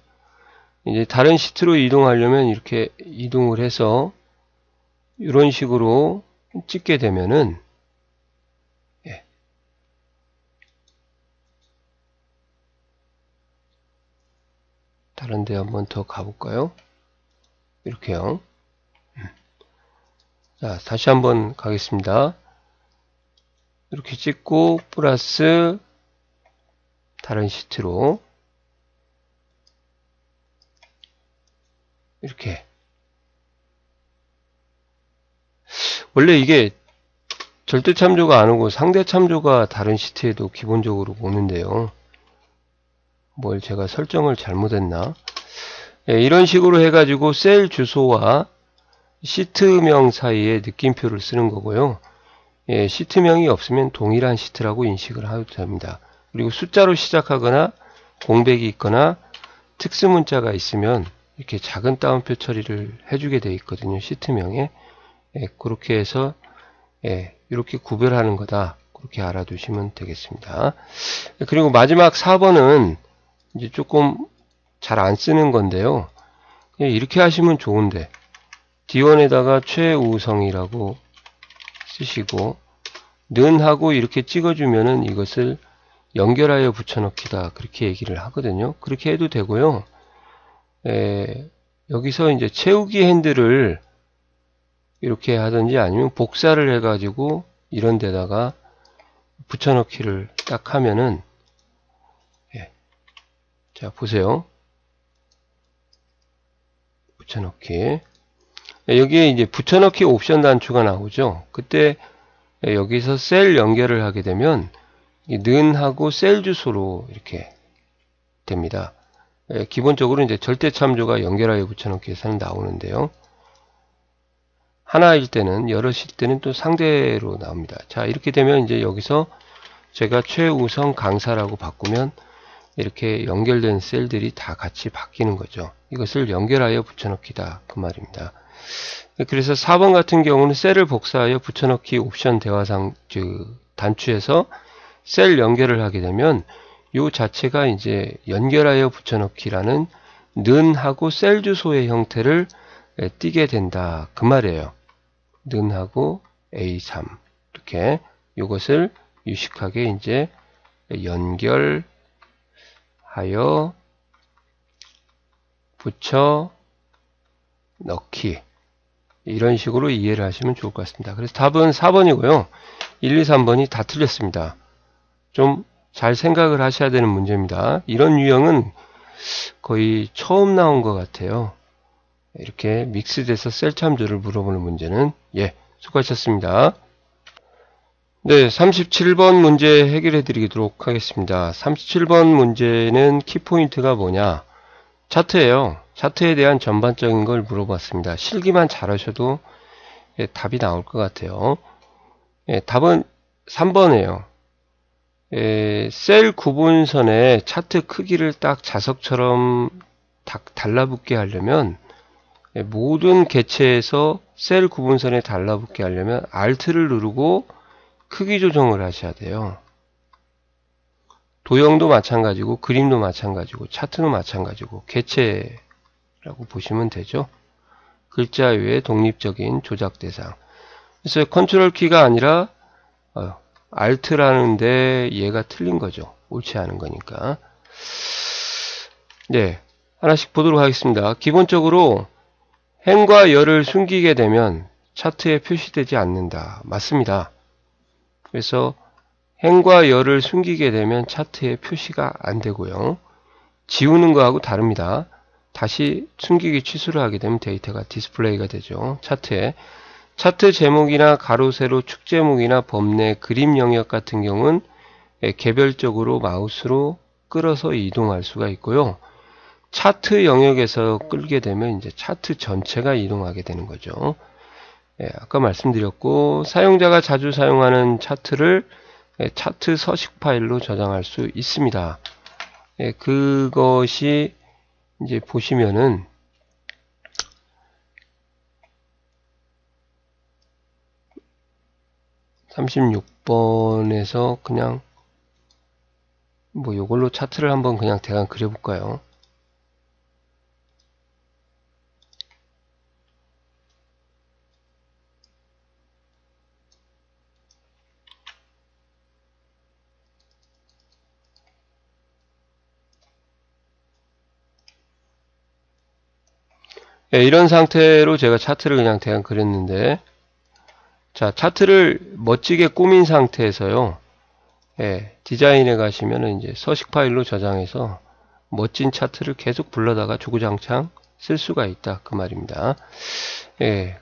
이제 다른 시트로 이동하려면 이렇게 이동을 해서 이런 식으로 찍게 되면은 다른 데 한번 더 가볼까요? 이렇게요. 자, 다시 한번 가겠습니다. 이렇게 찍고 플러스 다른 시트로 이렇게. 원래 이게 절대 참조가 안 오고 상대 참조가 다른 시트에도 기본적으로 오는데요. 뭘 제가 설정을 잘못했나? 이런 식으로 해가지고 셀 주소와 시트명 사이에 느낌표를 쓰는 거고요. 시트명이 없으면 동일한 시트라고 인식을 해도 됩니다. 그리고 숫자로 시작하거나 공백이 있거나 특수 문자가 있으면 이렇게 작은 따옴표 처리를 해주게 되어 있거든요. 시트명에. 그렇게 해서 이렇게 구별하는 거다. 그렇게 알아두시면 되겠습니다. 그리고 마지막 4번은 이제 조금 잘 안 쓰는 건데요. 이렇게 하시면 좋은데 D1에다가 최우성이라고 쓰시고 는 하고 이렇게 찍어주면은 이것을 연결하여 붙여넣기다. 그렇게 얘기를 하거든요. 그렇게 해도 되고요. 여기서 이제 채우기 핸들을 이렇게 하든지 아니면 복사를 해가지고 이런 데다가 붙여넣기를 딱 하면은 자 보세요. 붙여넣기. 여기에 이제 붙여넣기 옵션 단추가 나오죠. 그때 여기서 셀 연결을 하게 되면 는 하고 셀 주소로 이렇게 됩니다. 기본적으로 이제 절대 참조가 연결하여 붙여넣기에서는 나오는데요. 하나일 때는 여럿일 때는 또 상대로 나옵니다. 자 이렇게 되면 이제 여기서 제가 최우성 강사라고 바꾸면 이렇게 연결된 셀들이 다 같이 바뀌는 거죠. 이것을 연결하여 붙여넣기다 그 말입니다. 그래서 4번 같은 경우는 셀을 복사하여 붙여넣기 옵션 대화상 단추에서 셀 연결을 하게 되면 요 자체가 이제 연결하여 붙여넣기라는 는 하고 셀 주소의 형태를 띠게 된다 그 말이에요. 는 하고 A3 이렇게 이것을 유식하게 이제 연결하여 붙여 넣기 이런 식으로 이해를 하시면 좋을 것 같습니다. 그래서 답은 4번이고요. 1, 2, 3번이 다 틀렸습니다. 좀 잘 생각을 하셔야 되는 문제입니다. 이런 유형은 거의 처음 나온 것 같아요. 이렇게 믹스돼서 셀 참조를 물어보는 문제는 수고하셨습니다. 네, 37번 문제 해결해 드리도록 하겠습니다. 37번 문제는 키포인트가 뭐냐? 차트예요. 차트에 대한 전반적인 걸 물어봤습니다. 실기만 잘하셔도 답이 나올 것 같아요. 답은 3번이에요. 셀 구분선에 차트 크기를 딱 자석처럼 달라붙게 하려면 모든 개체에서 셀 구분선에 달라붙게 하려면 Alt를 누르고 크기 조정을 하셔야 돼요. 도형도 마찬가지고 그림도 마찬가지고 차트도 마찬가지고 개체라고 보시면 되죠. 글자 외에 독립적인 조작 대상. 그래서 컨트롤 키가 아니라 Alt라는데 얘가 틀린 거죠. 옳지 않은 거니까. 네, 하나씩 보도록 하겠습니다. 기본적으로 행과 열을 숨기게 되면 차트에 표시되지 않는다. 맞습니다. 그래서 행과 열을 숨기게 되면 차트에 표시가 안 되고요. 지우는 거하고 다릅니다. 다시 숨기기 취소를 하게 되면 데이터가 디스플레이가 되죠. 차트에. 차트 제목이나 가로 세로 축 제목이나 범내 그림 영역 같은 경우는 개별적으로 마우스로 끌어서 이동할 수가 있고요. 차트 영역에서 끌게 되면 이제 차트 전체가 이동하게 되는 거죠. 아까 말씀드렸고 사용자가 자주 사용하는 차트를 차트 서식 파일로 저장할 수 있습니다. 그것이 이제 보시면은 36번에서 그냥 뭐 요걸로 차트를 한번 그냥 대강 그려볼까요? 이런 상태로 제가 차트를 그냥 대강 그렸는데 자, 차트를 멋지게 꾸민 상태에서요. 디자인에 가시면은 이제 서식 파일로 저장해서 멋진 차트를 계속 불러다가 주구장창 쓸 수가 있다. 그 말입니다.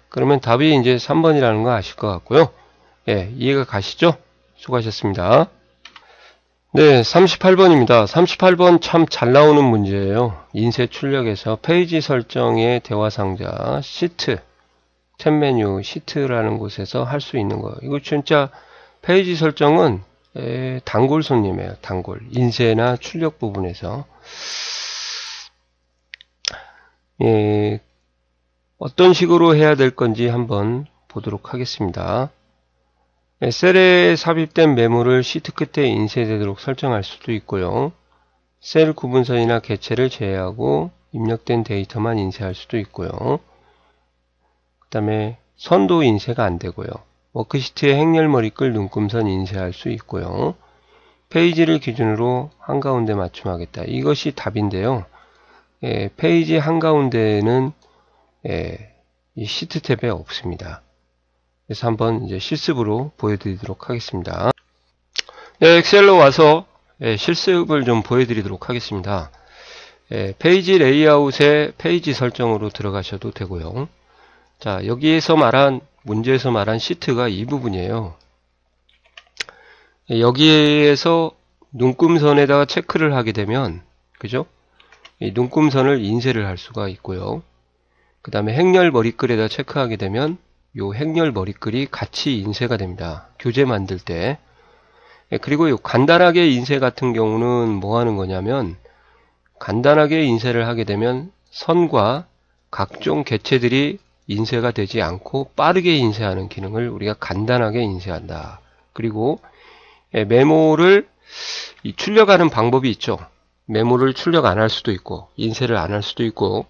그러면 답이 이제 3번이라는 거 아실 것 같고요. 이해가 가시죠? 수고하셨습니다. 네, 38번입니다. 38번 참 잘 나오는 문제예요. 인쇄 출력에서 페이지 설정의 대화 상자 시트 탭 메뉴 시트라는 곳에서 할 수 있는 거. 이거 진짜 페이지 설정은 단골 손님이에요. 단골. 인쇄나 출력 부분에서. 예, 어떤 식으로 해야 될 건지 한번 보도록 하겠습니다. 셀에 삽입된 메모를 시트 끝에 인쇄되도록 설정할 수도 있고요. 셀 구분선이나 객체를 제외하고 입력된 데이터만 인쇄할 수도 있고요. 그 다음에 선도 인쇄가 안되고요. 워크시트에 행렬 머리글 눈금선 인쇄할 수 있고요. 페이지를 기준으로 한가운데 맞춤하겠다. 이것이 답인데요. 페이지 한가운데는 이 시트 탭에 없습니다. 그래서 한번 이제 실습으로 보여드리도록 하겠습니다. 엑셀로 와서 실습을 좀 보여드리도록 하겠습니다. 페이지 레이아웃의 페이지 설정으로 들어가셔도 되고요. 자, 여기에서 말한 문제에서 말한 시트가 이 부분이에요. 여기에서 눈금선에다가 체크를 하게 되면, 그죠? 이 눈금선을 인쇄를 할 수가 있고요. 그 다음에 행렬 머리글에다 체크하게 되면 요 행렬 머리글이 같이 인쇄가 됩니다. 교재 만들 때. 그리고 요 간단하게 인쇄 같은 경우는 뭐 하는 거냐면, 간단하게 인쇄를 하게 되면 선과 각종 객체들이 인쇄가 되지 않고 빠르게 인쇄하는 기능을 우리가 간단하게 인쇄한다. 그리고 메모를 출력하는 방법이 있죠. 메모를 출력 안 할 수도 있고 인쇄를 안 할 수도 있고,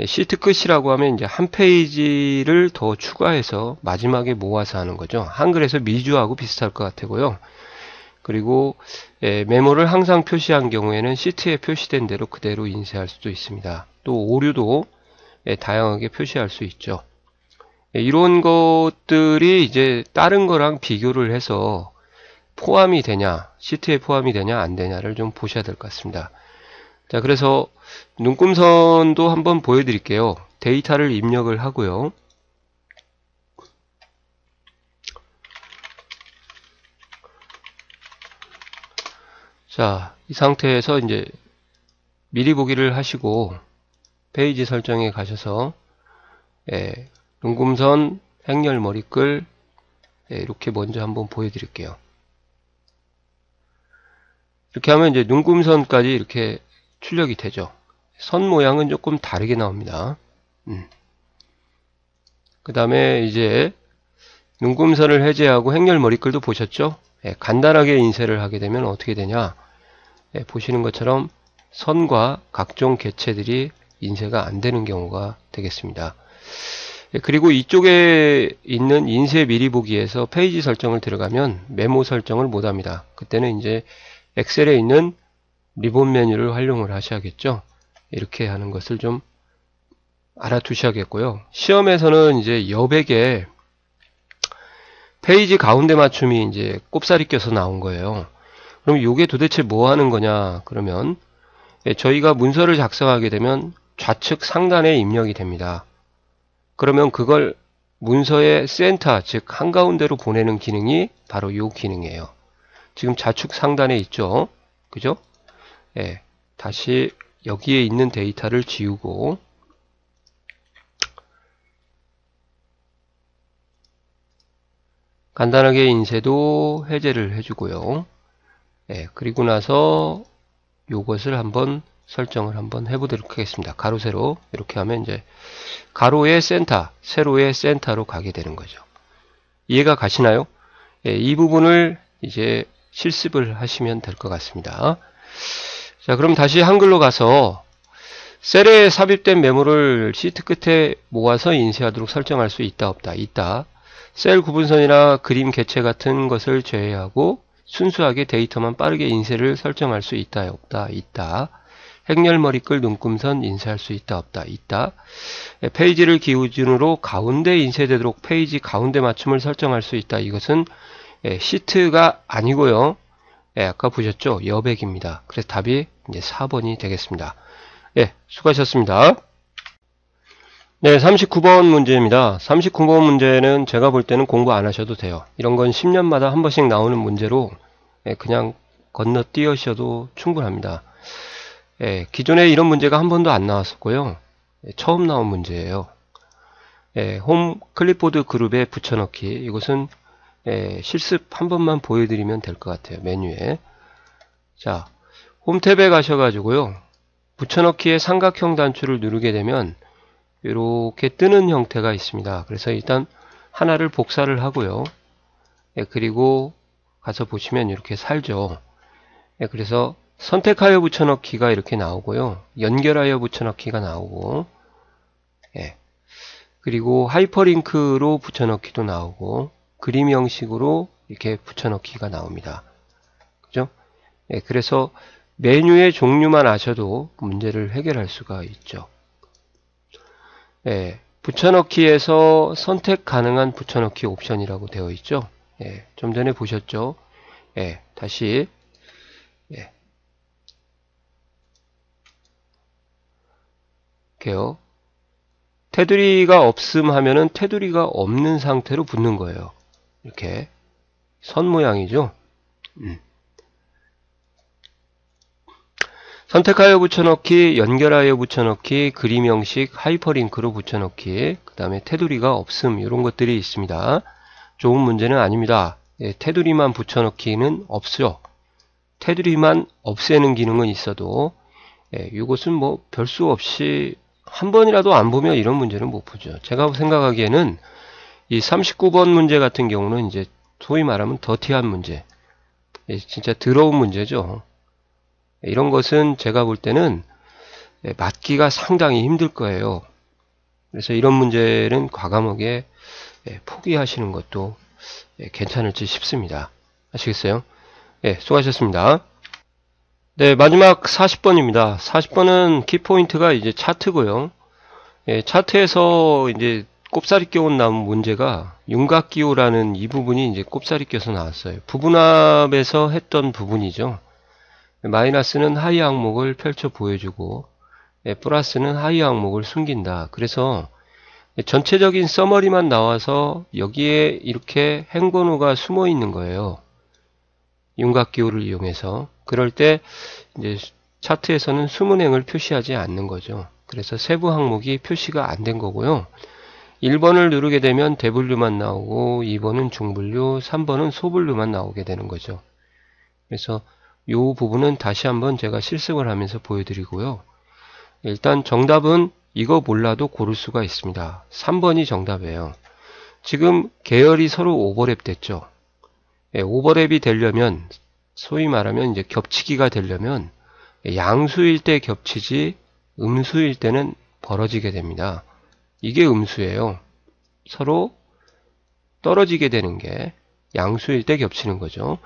시트 끝이라고 하면 이제 한 페이지를 더 추가해서 마지막에 모아서 하는 거죠. 한글에서 미주하고 비슷할 것 같고요. 그리고 메모를 항상 표시한 경우에는 시트에 표시된 대로 그대로 인쇄할 수도 있습니다. 또 오류도 다양하게 표시할 수 있죠. 이런 것들이 이제 다른 거랑 비교를 해서 포함이 되냐, 시트에 포함이 되냐 안 되냐를 좀 보셔야 될 것 같습니다. 자, 그래서 눈금선도 한번 보여드릴게요. 데이터를 입력을 하고요. 자, 이 상태에서 이제 미리 보기를 하시고 페이지 설정에 가셔서 눈금선, 행렬 머리글 이렇게 먼저 한번 보여드릴게요. 이렇게 하면 이제 눈금선까지 이렇게 출력이 되죠. 선 모양은 조금 다르게 나옵니다. 그 다음에 이제 눈금선을 해제하고 행렬 머리글도 보셨죠? 간단하게 인쇄를 하게 되면 어떻게 되냐? 보시는 것처럼 선과 각종 객체들이 인쇄가 안 되는 경우가 되겠습니다. 그리고 이쪽에 있는 인쇄 미리 보기에서 페이지 설정을 들어가면 메모 설정을 못 합니다. 그때는 이제 엑셀에 있는 리본 메뉴를 활용을 하셔야겠죠. 이렇게 하는 것을 좀 알아두셔야겠고요. 시험에서는 이제 여백에 페이지 가운데 맞춤이 이제 꼽사리 껴서 나온 거예요. 그럼 이게 도대체 뭐 하는 거냐? 그러면 저희가 문서를 작성하게 되면 좌측 상단에 입력이 됩니다. 그러면 그걸 문서의 센터, 즉 한가운데로 보내는 기능이 바로 이 기능이에요. 지금 좌측 상단에 있죠? 그죠? 다시 여기에 있는 데이터를 지우고 간단하게 인쇄도 해제를 해주고요. 그리고 나서 요것을 한번 설정을 한번 해보도록 하겠습니다. 가로 세로 이렇게 하면 이제 가로의 센터, 세로의 센터로 가게 되는 거죠. 이해가 가시나요? 이 부분을 이제 실습을 하시면 될 것 같습니다. 자, 그럼 다시 한글로 가서 셀에 삽입된 메모를 시트 끝에 모아서 인쇄하도록 설정할 수 있다 없다. 있다. 셀 구분선이나 그림 객체 같은 것을 제외하고 순수하게 데이터만 빠르게 인쇄를 설정할 수 있다 없다. 있다. 행렬 머리글 눈금선 인쇄할 수 있다 없다. 있다. 페이지를 기준으로 가운데 인쇄되도록 페이지 가운데 맞춤을 설정할 수 있다. 이것은 시트가 아니고요. 아까 보셨죠? 여백입니다. 그래서 답이 이제 4번이 되겠습니다. 수고하셨습니다. 네, 39번 문제입니다. 39번 문제는 제가 볼 때는 공부 안 하셔도 돼요. 이런 건 10년마다 한 번씩 나오는 문제로 그냥 건너뛰으셔도 충분합니다. 기존에 이런 문제가 한 번도 안 나왔었고요. 처음 나온 문제예요. 홈 클립보드 그룹에 붙여넣기. 이것은 실습 한 번만 보여드리면 될 것 같아요. 메뉴에. 자, 홈 탭에 가셔가지고요. 붙여넣기의 삼각형 단추를 누르게 되면 이렇게 뜨는 형태가 있습니다. 그래서 일단 하나를 복사를 하고요. 예, 그리고 가서 보시면 이렇게 살죠. 예, 그래서 선택하여 붙여넣기가 이렇게 나오고요. 연결하여 붙여넣기가 나오고, 예, 그리고 하이퍼링크로 붙여넣기도 나오고, 그림 형식으로 이렇게 붙여넣기가 나옵니다. 그죠? 예, 그래서 메뉴의 종류만 아셔도 문제를 해결할 수가 있죠. 예, 붙여넣기에서 선택 가능한 붙여넣기 옵션이라고 되어 있죠. 예, 좀 전에 보셨죠? 예, 다시, 예, 이렇게요. 테두리가 없음 하면은 테두리가 없는 상태로 붙는 거예요. 이렇게 선 모양이죠. 선택하여 붙여넣기, 연결하여 붙여넣기, 그림 형식, 하이퍼링크로 붙여넣기, 그 다음에 테두리가 없음 이런 것들이 있습니다. 좋은 문제는 아닙니다. 예, 테두리만 붙여넣기는 없죠. 테두리만 없애는 기능은 있어도 예, 이것은 뭐 별 수 없이 한 번이라도 안 보면 이런 문제는 못 보죠. 제가 생각하기에는 이 39번 문제 같은 경우는 이제 소위 말하면 더티한 문제, 예, 진짜 더러운 문제죠. 이런 것은 제가 볼 때는 맞기가 상당히 힘들 거예요. 그래서 이런 문제는 과감하게 포기하시는 것도 괜찮을지 싶습니다. 아시겠어요? 예, 수고하셨습니다. 네, 마지막 40번입니다. 40번은 키포인트가 이제 차트고요. 예, 차트에서 이제 꼽사리 껴온 나온 문제가 윤곽기호라는 이 부분이 이제 꼽사리 껴서 나왔어요. 부분합에서 했던 부분이죠. 마이너스는 하위 항목을 펼쳐 보여주고 플러스는 하위 항목을 숨긴다. 그래서 전체적인 서머리만 나와서 여기에 이렇게 행번호가 숨어 있는 거예요. 윤곽기호를 이용해서. 그럴 때 이제 차트에서는 숨은 행을 표시하지 않는 거죠. 그래서 세부 항목이 표시가 안 된 거고요. 1번을 누르게 되면 대분류만 나오고 2번은 중분류, 3번은 소분류만 나오게 되는 거죠. 그래서 이 부분은 다시 한번 제가 실습을 하면서 보여드리고요. 일단 정답은 이거 몰라도 고를 수가 있습니다. 3번이 정답이에요. 지금 계열이 서로 오버랩 됐죠. 예, 오버랩이 되려면 소위 말하면 이제 겹치기가 되려면 양수일 때 겹치지 음수일 때는 벌어지게 됩니다. 이게 음수예요. 서로 떨어지게 되는 게 양수일 때 겹치는 거죠.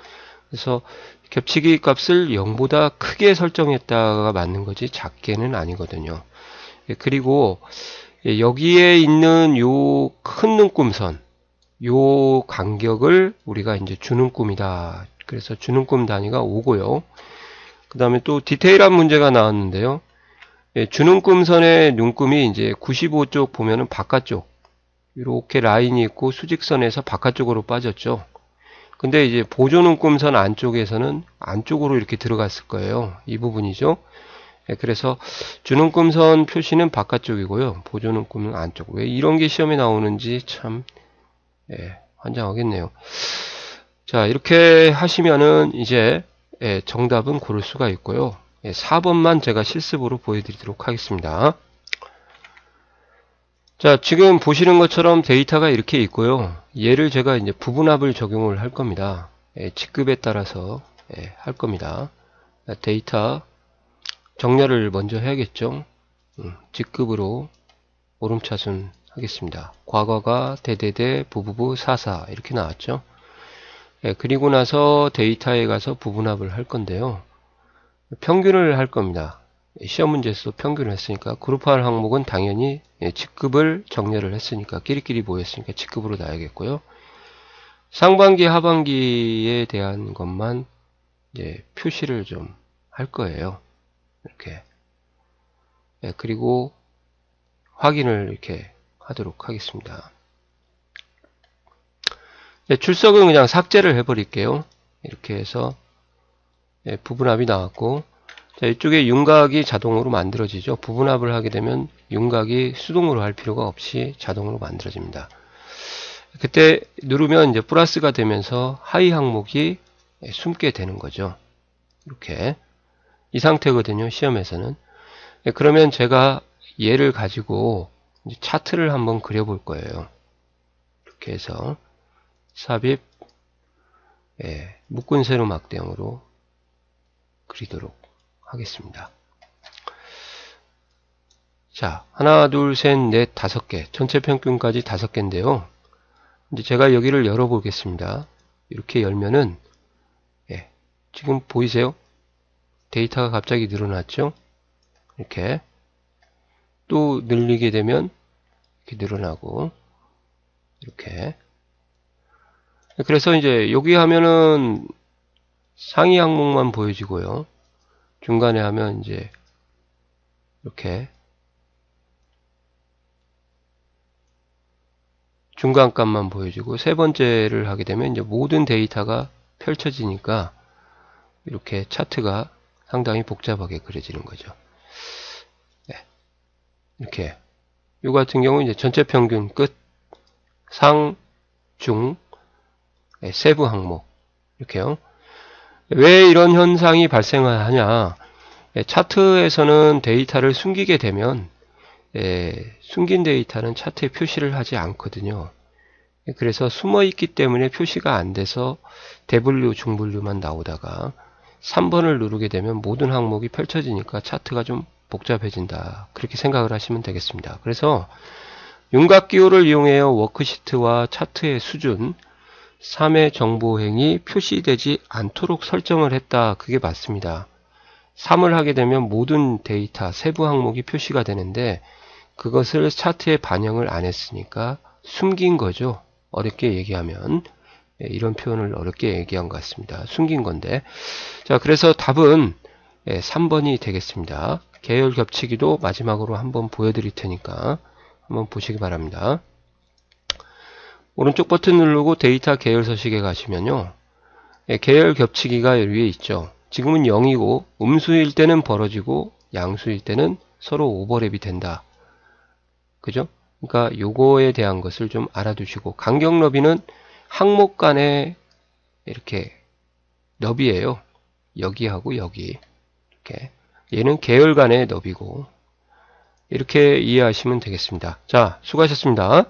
그래서 겹치기 값을 0보다 크게 설정했다가 맞는 거지 작게는 아니거든요. 그리고 여기에 있는 요 큰 눈금선, 요 간격을 우리가 이제 주눈금이다. 그래서 주눈금 단위가 5고요. 그 다음에 또 디테일한 문제가 나왔는데요. 주눈금선의 눈금이 이제 95쪽 보면은 바깥쪽 이렇게 라인이 있고 수직선에서 바깥쪽으로 빠졌죠. 근데 이제 보조눈금선 안쪽에서는 안쪽으로 이렇게 들어갔을 거예요. 이 부분이죠. 그래서 주눈금선 표시는 바깥쪽이고요. 보조눈금은 안쪽. 왜 이런 게 시험에 나오는지 참 환장하겠네요. 자, 이렇게 하시면은 이제 정답은 고를 수가 있고요. 4번만 제가 실습으로 보여드리도록 하겠습니다. 자, 지금 보시는 것처럼 데이터가 이렇게 있고요. 얘를 제가 이제 부분합을 적용을 할 겁니다. 직급에 따라서 할 겁니다. 데이터 정렬을 먼저 해야겠죠. 직급으로 오름차순 하겠습니다. 과거가 대대대 부부부 사사 이렇게 나왔죠. 그리고 나서 데이터에 가서 부분합을 할 건데요. 평균을 할 겁니다. 시험 문제에서 평균을 했으니까 그룹화할 항목은 당연히 직급을 정렬을 했으니까 끼리끼리 모였으니까 직급으로 놔야겠고요. 상반기 하반기에 대한 것만 이제 표시를 좀 할 거예요. 이렇게 그리고 확인을 이렇게 하도록 하겠습니다. 출석은 그냥 삭제를 해버릴게요. 이렇게 해서 부분합이 나왔고, 자, 이쪽에 윤곽이 자동으로 만들어지죠. 부분합을 하게 되면 윤곽이 수동으로 할 필요가 없이 자동으로 만들어집니다. 그때 누르면 이제 플러스가 되면서 하위 항목이 숨게 되는 거죠. 이렇게 이 상태거든요. 시험에서는. 그러면 제가 얘를 가지고 이제 차트를 한번 그려볼 거예요. 이렇게 해서 삽입 묶은 세로 막대형으로 그리도록 하겠습니다. 자, 하나, 둘, 셋, 넷, 5개. 전체 평균까지 5개인데요. 이제 제가 여기를 열어보겠습니다. 이렇게 열면은, 지금 보이세요? 데이터가 갑자기 늘어났죠? 이렇게. 또 늘리게 되면, 이렇게 늘어나고, 이렇게. 그래서 이제 여기 하면은 상위 항목만 보여지고요. 중간에 하면 이제, 이렇게. 중간값만 보여주고 세 번째를 하게 되면 이제 모든 데이터가 펼쳐지니까 이렇게 차트가 상당히 복잡하게 그려지는 거죠. 이렇게 요 같은 경우 이제 전체 평균 끝, 상, 중, 세부 항목 이렇게요. 왜 이런 현상이 발생하냐? 차트에서는 데이터를 숨기게 되면 숨긴 데이터는 차트에 표시를 하지 않거든요. 그래서 숨어 있기 때문에 표시가 안 돼서 대분류, 중분류만 나오다가 3번을 누르게 되면 모든 항목이 펼쳐지니까 차트가 좀 복잡해진다. 그렇게 생각을 하시면 되겠습니다. 그래서 윤곽기호를 이용하여 워크시트와 차트의 수준, 3의 정보행이 표시되지 않도록 설정을 했다. 그게 맞습니다. 3을 하게 되면 모든 데이터, 세부 항목이 표시가 되는데 그것을 차트에 반영을 안 했으니까 숨긴 거죠. 어렵게 얘기하면 이런 표현을 어렵게 얘기한 것 같습니다. 숨긴 건데 자 그래서 답은 3번이 되겠습니다. 계열 겹치기도 마지막으로 한번 보여드릴 테니까 한번 보시기 바랍니다. 오른쪽 버튼 누르고 데이터 계열 서식에 가시면요. 계열 겹치기가 여기 위에 있죠. 지금은 0이고 음수일 때는 벌어지고 양수일 때는 서로 오버랩이 된다. 그죠? 그러니까 요거에 대한 것을 좀 알아두시고 간격 너비는 항목 간의 이렇게 너비예요. 여기하고 여기 이렇게 얘는 계열 간의 너비고 이렇게 이해하시면 되겠습니다. 자, 수고하셨습니다.